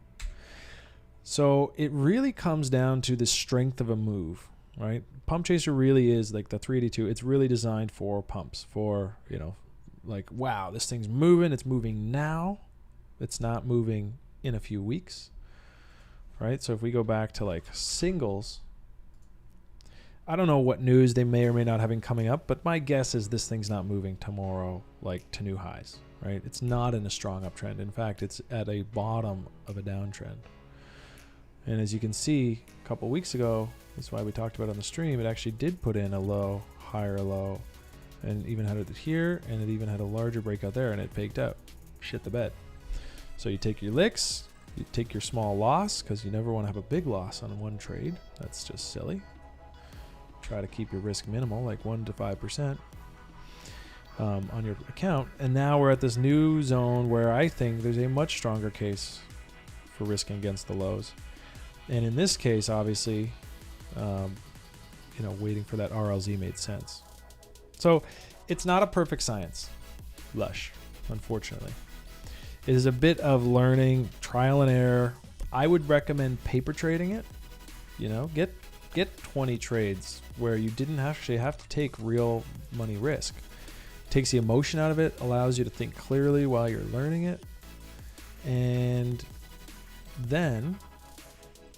[SPEAKER 1] So it really comes down to the strength of a move, right? Pump chaser really is like the 382. It's really designed for pumps, for, you know, like, wow, this thing's moving. It's moving now. It's not moving in a few weeks, right? So if we go back to like singles, I don't know what news they may or may not have coming up, but my guess is this thing's not moving tomorrow like to new highs, right? It's not in a strong uptrend. In fact, it's at a bottom of a downtrend. And as you can see, a couple weeks ago, that's why we talked about it on the stream, it actually did put in a low, higher low, and even had it here, and it even had a larger breakout there, and it faked out. Shit the bed. So you take your licks, you take your small loss, because you never want to have a big loss on one trade. That's just silly. Try to keep your risk minimal, like 1 to 5% on your account. And now we're at this new zone where I think there's a much stronger case for risking against the lows. And in this case, obviously, waiting for that RLZ made sense. So it's not a perfect science, Lush, unfortunately. It is a bit of learning, trial and error. I would recommend paper trading it. You know, get 20 trades where you didn't actually have to take real money risk. Takes the emotion out of it, allows you to think clearly while you're learning it. And then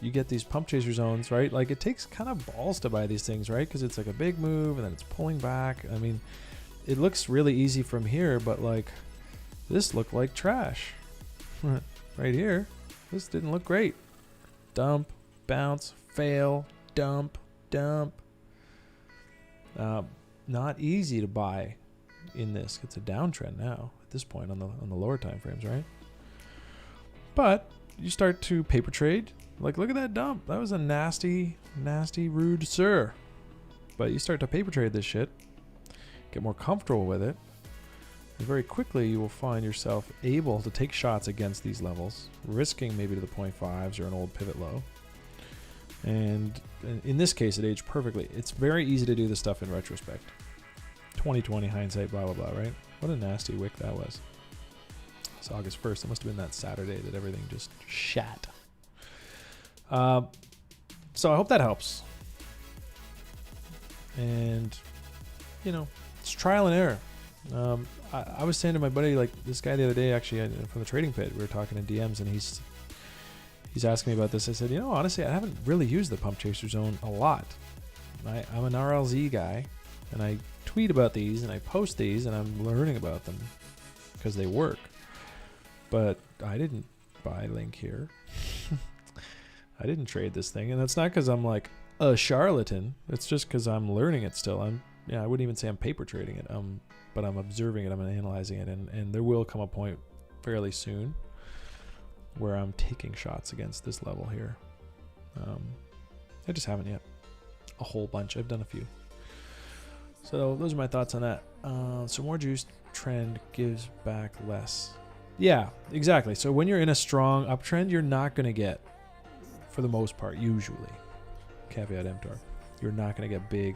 [SPEAKER 1] you get these pump chaser zones, right? Like, it takes kind of balls to buy these things, right? Because it's like a big move and then it's pulling back. I mean, it looks really easy from here, but like, this looked like trash right here. This didn't look great. Dump, bounce, fail, dump. Not easy to buy in this. It's a downtrend now at this point on the lower time frames, right? But you start to paper trade. Like, look at that dump. That was a nasty, rude sir. But you start to paper trade this shit, get more comfortable with it, and very quickly you will find yourself able to take shots against these levels, risking maybe to the 0.5s or an old pivot low. And in this case, it aged perfectly. It's very easy to do this stuff in retrospect. 2020 hindsight, blah, blah, blah, right? What a nasty wick that was. It's August 1st. It must have been that Saturday that everything just shat. So I hope that helps. And, you know, it's trial and error. I was saying to my buddy, like this guy the other day, actually from the trading pit, we were talking in DMs, and he's asking me about this. I said, you know, honestly, I haven't really used the pump chaser zone a lot. I'm an RLZ guy, and I tweet about these and I post these, and I'm learning about them because they work. But I didn't buy Link here. I didn't trade this thing, and that's not because I'm like a charlatan. It's just because I'm learning it still. I wouldn't even say I'm paper trading it. But I'm observing it. I'm analyzing it, and there will come a point fairly soon where I'm taking shots against this level here. I just haven't yet. A whole bunch. I've done a few. So those are my thoughts on that. So more juice trend gives back less. Yeah, exactly. So when you're in a strong uptrend, you're not going to get, for the most part, usually, caveat emptor, you're not going to get big,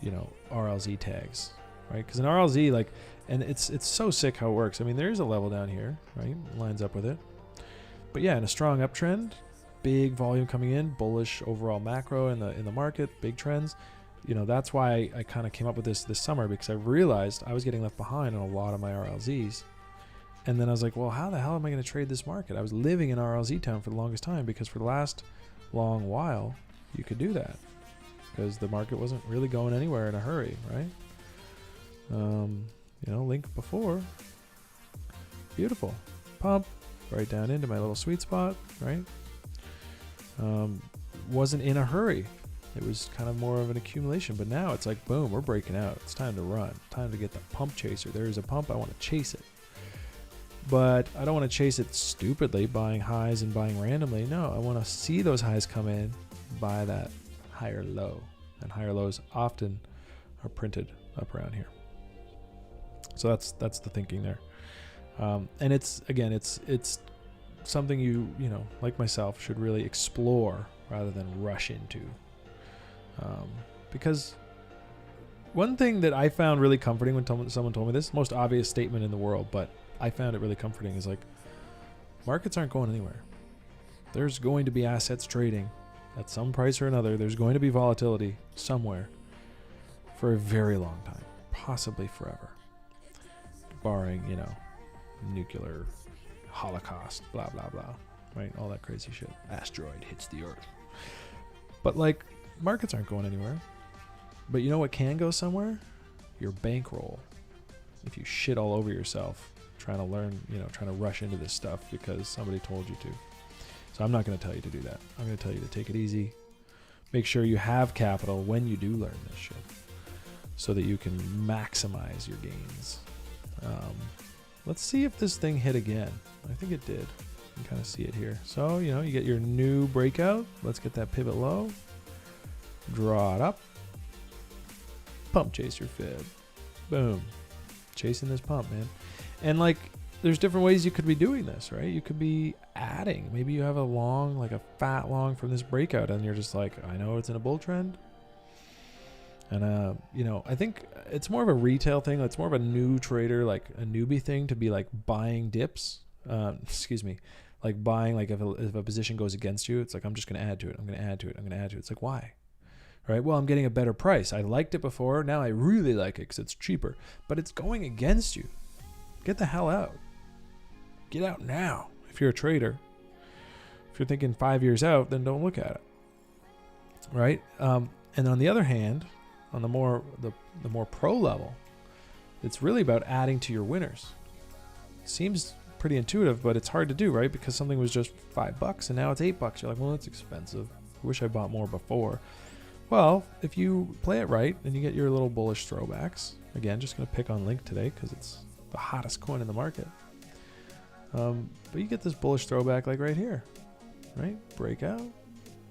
[SPEAKER 1] you know, RLZ tags, right? Because an RLZ, like, and it's so sick how it works. I mean, there's a level down here, right? Lines up with it. But yeah, in a strong uptrend, big volume coming in, bullish overall macro in the market, big trends. You know, that's why I kind of came up with this summer, because I realized I was getting left behind on a lot of my RLZs. And then I was like, well, how the hell am I going to trade this market? I was living in RLZ town for the longest time, because for the last long while, you could do that because the market wasn't really going anywhere in a hurry, right? You know, Link before, beautiful pump right down into my little sweet spot, right? Wasn't in a hurry. It was kind of more of an accumulation, but now it's like, boom, we're breaking out. It's time to run. Time to get the pump chaser. There's a pump. I want to chase it. But I don't want to chase it stupidly, buying highs and buying randomly. No, I want to see those highs come in, buy that higher low. And higher lows often are printed up around here. So that's the thinking there. And it's something you know, like myself, should really explore rather than rush into. Because one thing that I found really comforting when someone told me this, most obvious statement in the world, but I found it really comforting, is like, markets aren't going anywhere. There's going to be assets trading at some price or another. There's going to be volatility somewhere for a very long time, possibly forever, barring, you know, nuclear holocaust, blah, blah, blah, right? All that crazy shit. Asteroid hits the earth. But like, markets aren't going anywhere. But you know what can go somewhere? Your bankroll. If you shit all over yourself trying to learn, you know, trying to rush into this stuff because somebody told you to. So I'm not going to tell you to do that. I'm going to tell you to take it easy. Make sure you have capital when you do learn this shit so that you can maximize your gains. Let's see if this thing hit again. I think it did. You can kind of see it here. So, you know, you get your new breakout. Let's get that pivot low. Draw it up. Pump chase your fib. Boom. Chasing this pump, man. And like, there's different ways you could be doing this, right? You could be adding. Maybe you have a long, like a fat long from this breakout, and you're just like, I know it's in a bull trend. And, you know, I think it's more of a retail thing. It's more of a new trader, like a newbie thing, to be like buying dips. Like buying, like if a position goes against you, it's like, I'm just going to add to it. I'm going to add to it. I'm going to add to it. It's like, why? Right? Well, I'm getting a better price. I liked it before. Now I really like it because it's cheaper. But it's going against you. Get the hell out. Get out now. If you're a trader. If you're thinking 5 years out, then don't look at it. Right? And on the other hand, on the more pro level, it's really about adding to your winners. It seems pretty intuitive, but it's hard to do, right? Because something was just $5 and now it's $8. You're like, well, that's expensive. I wish I bought more before. Well, if you play it right and you get your little bullish throwbacks, again, just going to pick on Link today because it's the hottest coin in the market. But you get this bullish throwback like right here, right? Breakout.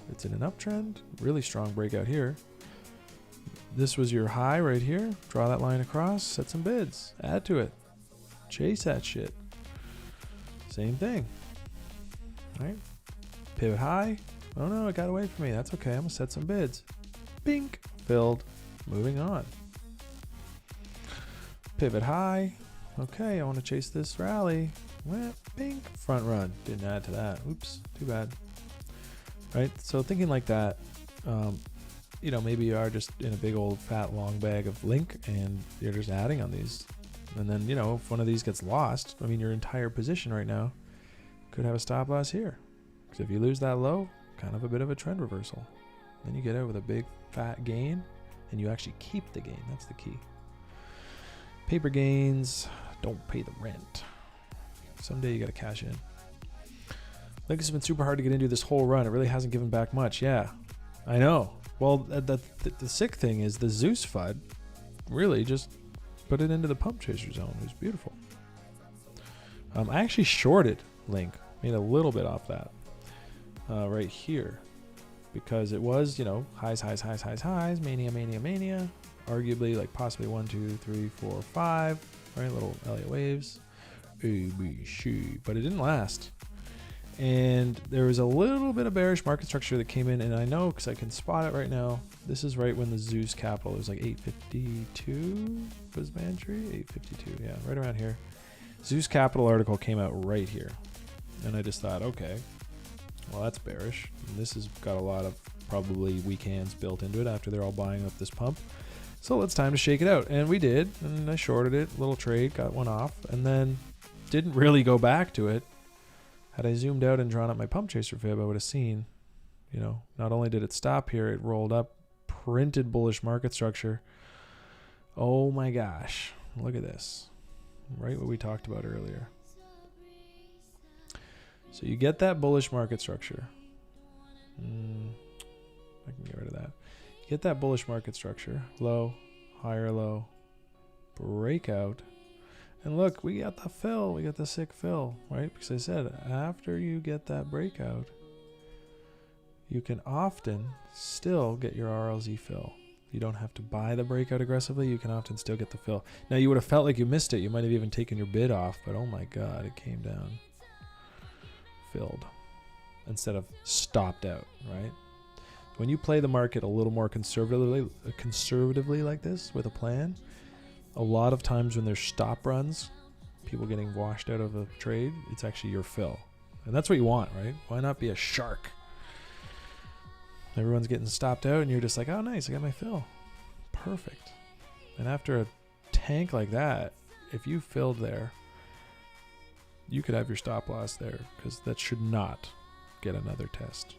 [SPEAKER 1] It's in an uptrend. Really strong breakout here. this was your high right here. Draw that line across, set some bids, add to it, chase that shit. Same thing, right? Pivot high. Oh no, it got away from me. That's okay. I'm gonna set some bids. Bink, filled. Moving on. Pivot high. Okay, I want to chase this rally. Well, bink, front run. Didn't add to that. Oops, too bad. Right. So thinking like that. You know, maybe you are just in a big old fat long bag of link and you're just adding on these. And then, you know, if one of these gets lost, I mean, your entire position right now could have a stop loss here. Because if you lose that low, kind of a bit of a trend reversal. Then you get out with a big fat gain and you actually keep the gain. That's the key. Paper gains don't pay the rent. Someday you got to cash in. Link has been super hard to get into this whole run. It really hasn't given back much. Yeah, I know. Well, the sick thing is the Zeus FUD really just put it into the pump chaser zone. It was beautiful. I actually shorted Link, made a little bit off that right here because it was, you know, highs, mania, arguably like possibly 1, 2, 3, 4, 5, right? Little Elliott waves, A, B, C, but it didn't last. And there was a little bit of bearish market structure that came in, and I know because I can spot it right now. This is right when the Zeus Capital, it was like 852 was my entry, 852, yeah, right around here. Zeus Capital article came out right here, and I just thought, okay, well that's bearish. And this has got a lot of probably weak hands built into it after they're all buying up this pump. So it's time to shake it out, and we did, and I shorted it, little trade, got one off, and then didn't really go back to it. Had I zoomed out and drawn up my pump chaser fib, I would have seen, you know, not only did it stop here, it rolled up, printed bullish market structure. Oh my gosh, look at this. Right what we talked about earlier. So you get that bullish market structure. I can get rid of that. You get that bullish market structure. Low, higher low, breakout. And look, we got the fill. We got the sick fill, right? Because I said, after you get that breakout, you can often still get your RLZ fill. You don't have to buy the breakout aggressively. You can often still get the fill. Now, you would have felt like you missed it. You might have even taken your bid off, but oh my God, it came down. Filled instead of stopped out, right? When you play the market a little more conservatively like this with a plan, a lot of times when there's stop runs, people getting washed out of a trade, it's actually your fill. And that's what you want, right? Why not be a shark? Everyone's getting stopped out and you're just like, oh nice, I got my fill. Perfect. And after a tank like that, if you filled there, you could have your stop loss there because that should not get another test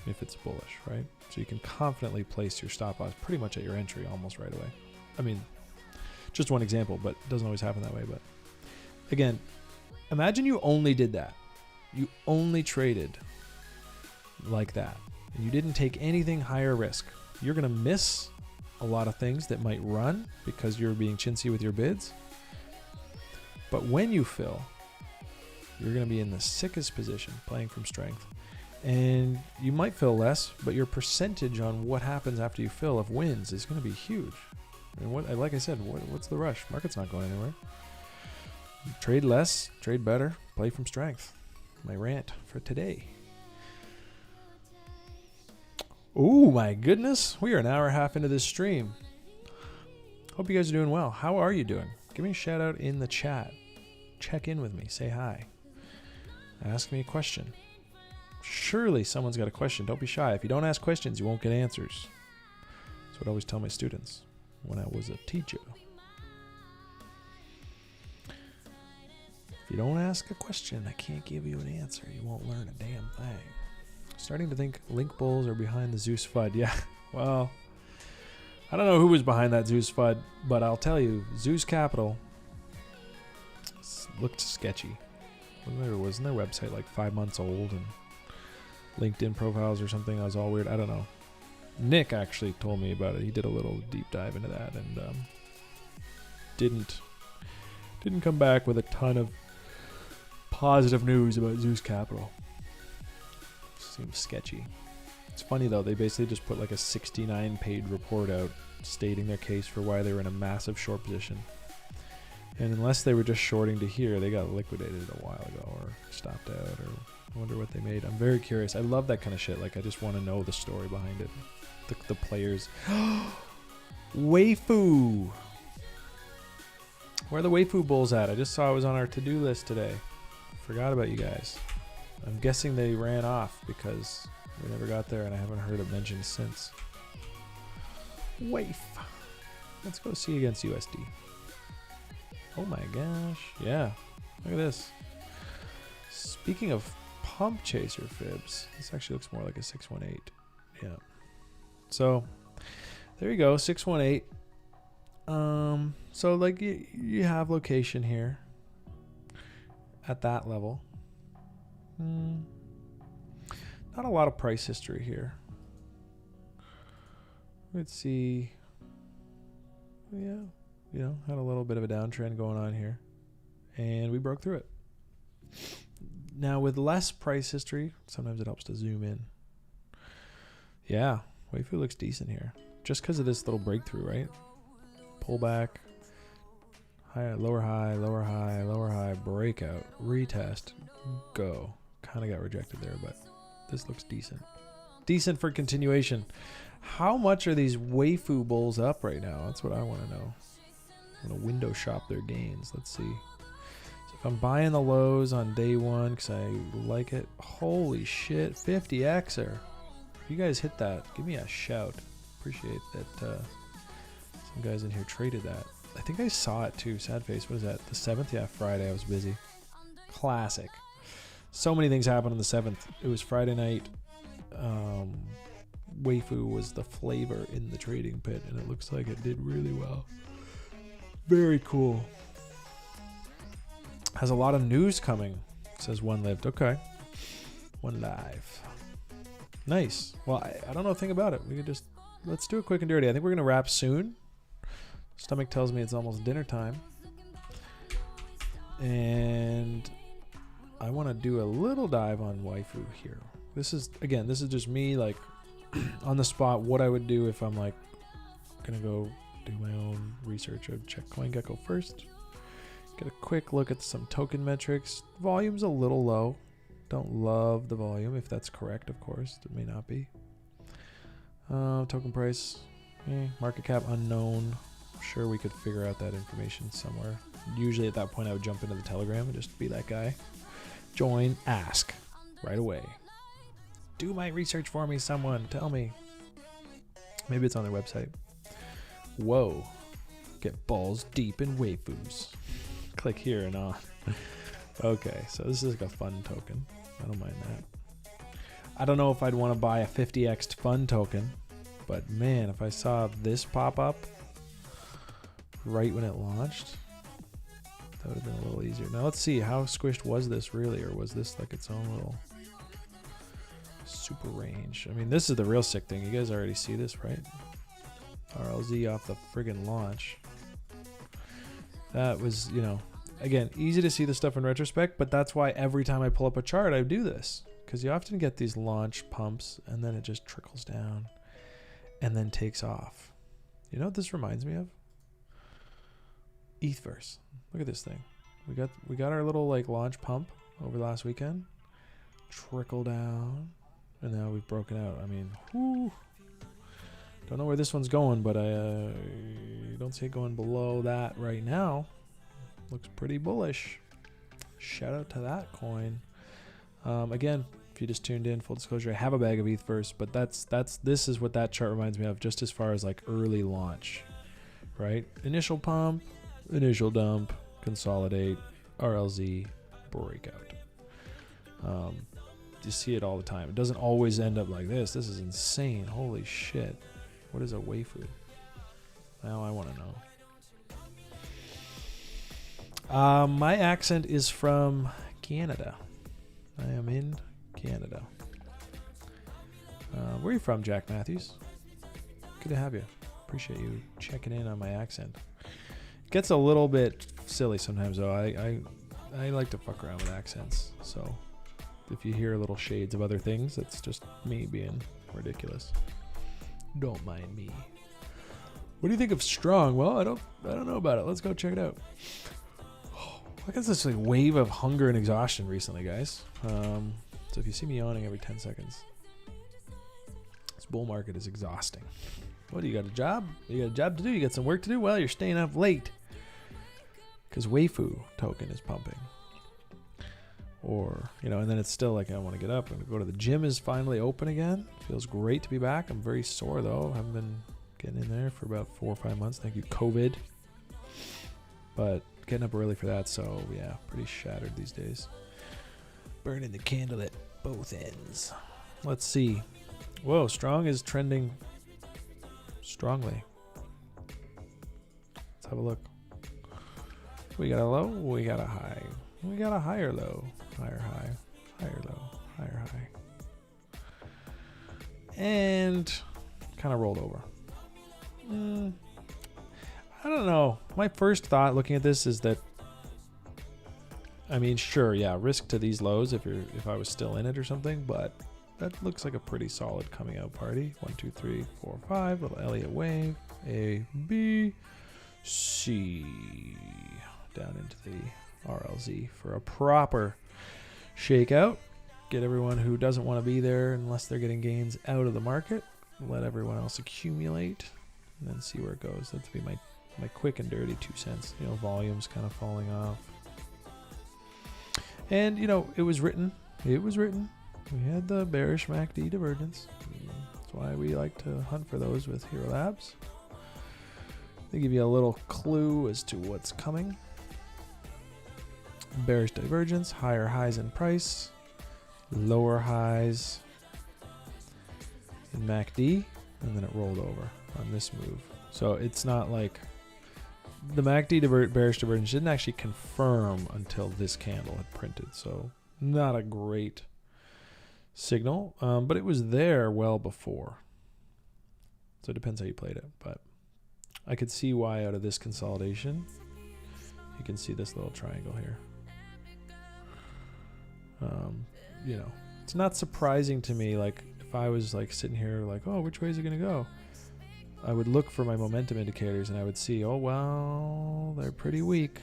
[SPEAKER 1] if it's bullish, right? So you can confidently place your stop loss pretty much at your entry almost right away. I mean, just one example, but it doesn't always happen that way. But again, imagine you only did that. You only traded like that. And you didn't take anything higher risk. You're going to miss a lot of things that might run because you're being chintzy with your bids. But when you fill, you're going to be in the sickest position, playing from strength. And you might fill less, but your percentage on what happens after you fill of wins is going to be huge. And what, like I said, what's the rush? Market's not going anywhere. Trade less, trade better, play from strength. My rant for today. Oh my goodness, we are an hour and a half into this stream. Hope you guys are doing well. How are you doing? Give me a shout out in the chat. Check in with me, say hi. Ask me a question. Surely someone's got a question. Don't be shy. If you don't ask questions, you won't get answers. That's what I always tell my students when I was a teacher. If you don't ask a question, I can't give you an answer. You won't learn a damn thing. Starting to think link bulls are behind the Zeus FUD. Yeah, well, I don't know who was behind that Zeus FUD, but I'll tell you, Zeus Capital looked sketchy. Wasn't their website like 5 months old and LinkedIn profiles or something? I was all weird. I don't know. Nick actually told me about it. He did a little deep dive into that and didn't come back with a ton of positive news about Zeus Capital. Seems sketchy. It's funny though, they basically just put like a 69-page report out stating their case for why they were in a massive short position. And unless they were just shorting to here, they got liquidated a while ago or stopped out, or I wonder what they made. I'm very curious. I love that kind of shit. Like, I just want to know the story behind it. The players. Waifu! Where are the Waifu bulls at? I just saw it was on our to-do list today. Forgot about you guys. I'm guessing they ran off because we never got there and I haven't heard it mentioned since. Waif. Let's go see against USD. Oh my gosh. Yeah. Look at this. Speaking of pump chaser fibs, this actually looks more like a 618. Yeah. So there you go, 618. So like you have location here at that level. Not a lot of price history here. Let's see. Yeah, you know, had a little bit of a downtrend going on here, and we broke through it. Now with less price history, sometimes it helps to zoom in. Yeah, Waifu looks decent here, just because of this little breakthrough, right? Pullback, high, lower high, lower high, lower high, breakout, retest, go. Kind of got rejected there, but this looks decent. Decent for continuation. How much are these Waifu bulls up right now? That's what I want to know. I'm going to window shop their gains. Let's see. So if I'm buying the lows on day one because I like it, holy shit, 50xer. If you guys hit that, give me a shout. Appreciate that some guys in here traded that. I think I saw it too. Sad face. What is that? The 7th? Yeah, Friday. I was busy. Classic. So many things happened on the 7th. It was Friday night. Waifu was the flavor in the trading pit, and it looks like it did really well. Very cool. Has a lot of news coming. Says one lived. Okay. One live. Nice. Well, I don't know a thing about it. We could just, let's do it quick and dirty. I think we're going to wrap soon. Stomach tells me it's almost dinner time. And I want to do a little dive on Waifu here. This is, again, this is just me like on the spot what I would do if I'm like gonna go do my own research. I'd check CoinGecko first, get a quick look at some token metrics. Volume's a little low. Don't love the volume, if that's correct, of course. It may not be. Token price, market cap unknown. I'm sure we could figure out that information somewhere. Usually at that point I would jump into the Telegram and just be that guy. Join, ask right away. Do my research for me, someone. Tell me. Maybe it's on their website. Whoa. Get balls deep in waifus. Click here and on. Okay, so this is like a fun token. I don't mind that. I don't know if I'd want to buy a 50x fun token, but man, if I saw this pop up right when it launched, that would have been a little easier. Now let's see, how squished was this really, or was this like its own little super range? I mean, this is the real sick thing. You guys already see this, right? RLZ off the friggin' launch. That was, you know, again, easy to see the stuff in retrospect, but that's why every time I pull up a chart, I do this. Because you often get these launch pumps, and then it just trickles down, and then takes off. You know what this reminds me of? Ethverse. Look at this thing. We got our little like launch pump over the last weekend. Trickle down, and now we've broken out. I mean, whoo. Don't know where this one's going, but I don't see it going below that right now. Looks pretty bullish. Shout out to that coin. Again, if you just tuned in, full disclosure, I have a bag of Ethverse, but this is what that chart reminds me of, just as far as like early launch, right? Initial pump, initial dump, consolidate, RLZ, breakout. You see it all the time. It doesn't always end up like this. This is insane. Holy shit. What is a Waifu? Now I want to know. My accent is from Canada. I am in Canada. Where are you from, Jack Matthews? Good to have you. Appreciate you checking in on my accent. It gets a little bit silly sometimes, though. I like to fuck around with accents. So if you hear little shades of other things, it's just me being ridiculous. Don't mind me. What do you think of strong? Well, I don't know about it. Let's go check it out. I guess this like wave of hunger and exhaustion recently, guys. So if you see me yawning every 10 seconds, this bull market is exhausting. What, do you got a job? You got a job to do? You got some work to do? Well, you're staying up late because Waifu token is pumping. Or, you know, and then it's still like, I want to get up. I'm going to go to the gym is finally open again. Feels great to be back. I'm very sore though. Haven't been getting in there for about 4 or 5 months. Thank you, COVID. But getting up early for that. So yeah, pretty shattered these days. Burning the candle at both ends. Let's see. Whoa, strong is trending strongly. Let's have a look. We got a low, we got a high. We got a higher low, higher high, higher low, higher high. And kind of rolled over. I don't know. My first thought looking at this is that, I mean, sure, yeah, risk to these lows if I was still in it or something, but that looks like a pretty solid coming out party. 1, 2, 3, 4, 5. Little Elliott wave. A, B, C. Down into the RLZ for a proper shakeout. Get everyone who doesn't want to be there unless they're getting gains out of the market. Let everyone else accumulate and then see where it goes. That'd be my quick and dirty 2 cents. You know, volumes kind of falling off. And, you know, it was written. It was written. We had the bearish MACD divergence. That's why we like to hunt for those with Hxro Labs. They give you a little clue as to what's coming. Bearish divergence, higher highs in price, lower highs in MACD, and then it rolled over on this move. So it's not like the MACD bearish divergence didn't actually confirm until this candle had printed. So not a great signal, but it was there well before. So it depends how you played it, but I could see why out of this consolidation, you can see this little triangle here. You know, it's not surprising to me. Like if I was like sitting here like, oh, which way is it going to go? I would look for my momentum indicators and I would see, oh, well, they're pretty weak.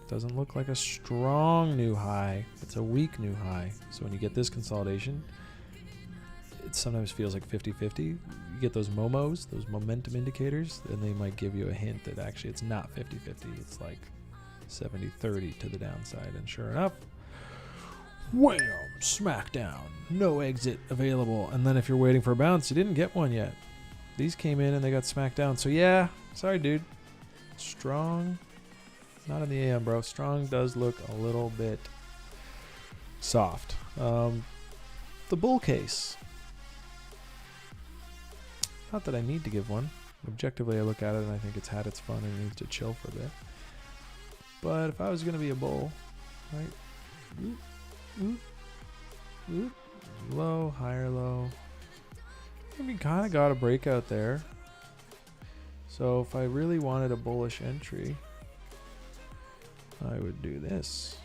[SPEAKER 1] Doesn't look like a strong new high. It's a weak new high. So when you get this consolidation, it sometimes feels like 50-50. You get those momos, those momentum indicators, and they might give you a hint that actually it's not 50-50. It's like 70-30 to the downside. And sure enough, wham, smack down. No exit available. And then if you're waiting for a bounce, you didn't get one yet. These came in and they got smacked down. So yeah, sorry, dude. Strong. Not in the AM, bro. Strong does look a little bit soft. The bull case. Not that I need to give one. Objectively, I look at it and I think it's had its fun and it needs to chill for a bit. But if I was going to be a bull, right? Low, higher low. We kind of got a breakout there. So if I really wanted a bullish entry, I would do this.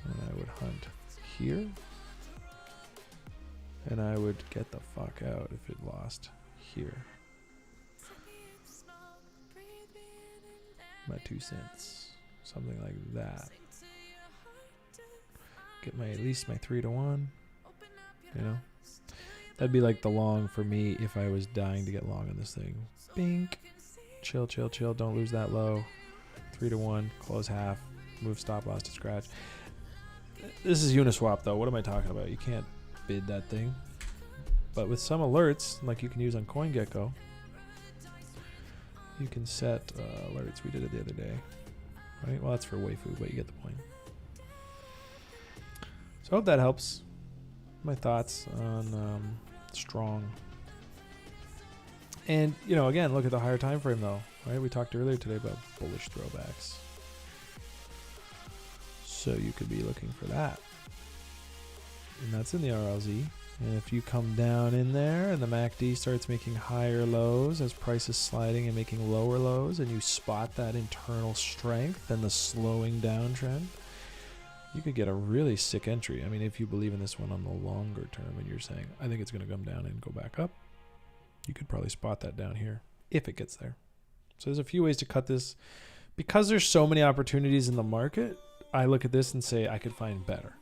[SPEAKER 1] And I would hunt here. And I would get the fuck out if it lost here. My 2 cents. Something like that. Get my at least my 3-to-1. You know? That'd be like the long for me if I was dying to get long on this thing. Bink. Chill, chill, chill. Don't lose that low. 3-to-1. Close half. Move stop loss to scratch. This is Uniswap though. What am I talking about? You can't bid that thing. But with some alerts, like you can use on CoinGecko, you can set alerts. We did it the other day. Right? Well, that's for Waifu, but you get the point. So I hope that helps. My thoughts on strong. And, you know, again, look at the higher time frame though. Right? We talked earlier today about bullish throwbacks. So you could be looking for that. And that's in the RLZ. And if you come down in there and the MACD starts making higher lows as price is sliding and making lower lows, and you spot that internal strength and the slowing down trend, you could get a really sick entry. I mean, if you believe in this one on the longer term and you're saying, I think it's going to come down and go back up, you could probably spot that down here if it gets there. So there's a few ways to cut this. Because there's so many opportunities in the market, I look at this and say I could find better.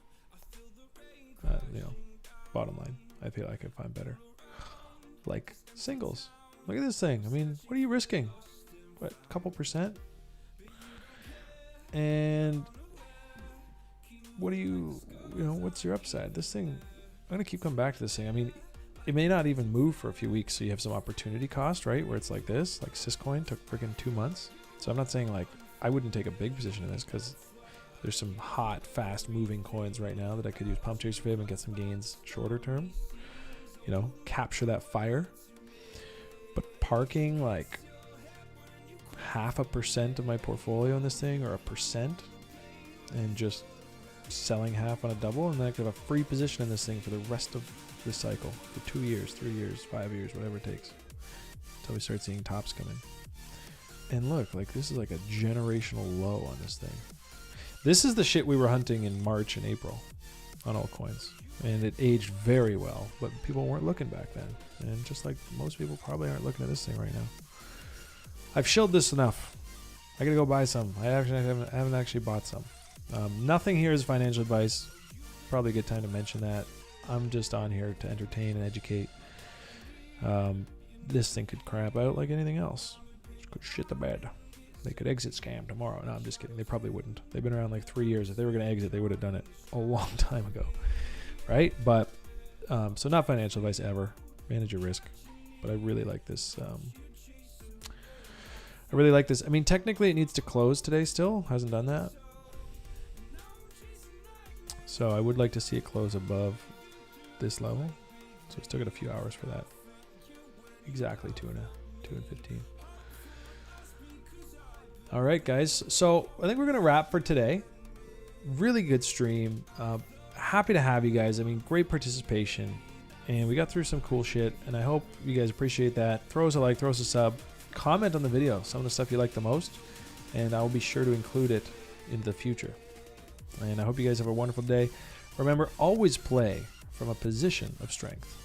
[SPEAKER 1] You know, bottom line, I feel I could find better. Like singles. Look at this thing. I mean, what are you risking? What, a couple percent? And what do you know, what's your upside? This thing, I'm going to keep coming back to this thing. I mean, it may not even move for a few weeks, so you have some opportunity cost, right? Where it's like this, like Syscoin took freaking 2 months. So I'm not saying like, I wouldn't take a big position in this because there's some hot, fast moving coins right now that I could use pump tracer fib and get some gains shorter term. You know, capture that fire. But parking like 0.5% of my portfolio in this thing, or 1%, and just selling half on a double, and then I could have a free position in this thing for the rest of the cycle, for 2 years, 3 years, 5 years, whatever it takes, until we start seeing tops come in. And look, like this is like a generational low on this thing. This is the shit we were hunting in March and April on altcoins, and it aged very well, but people weren't looking back then. And just like most people probably aren't looking at this thing right now. I've shilled this enough. I gotta go buy some. I haven't actually bought some. Nothing here is financial advice. Probably a good time to mention that. I'm just on here to entertain and educate. This thing could crap out like anything else. Could shit the bed. They could exit scam tomorrow. No, I'm just kidding. They probably wouldn't. They've been around like 3 years. If they were going to exit, they would have done it a long time ago, right? But so not financial advice ever. Manage your risk. But I really like this. I really like this. I mean, technically it needs to close today still. Hasn't done that. So I would like to see it close above this level. So we still got a few hours for that. Exactly 2 and 15. All right, guys. So I think we're going to wrap for today. Really good stream. Happy to have you guys. I mean, great participation. And we got through some cool shit. And I hope you guys appreciate that. Throw us a like, throw us a sub. Comment on the video, some of the stuff you like the most. And I will be sure to include it in the future. And I hope you guys have a wonderful day. Remember, always play from a position of strength.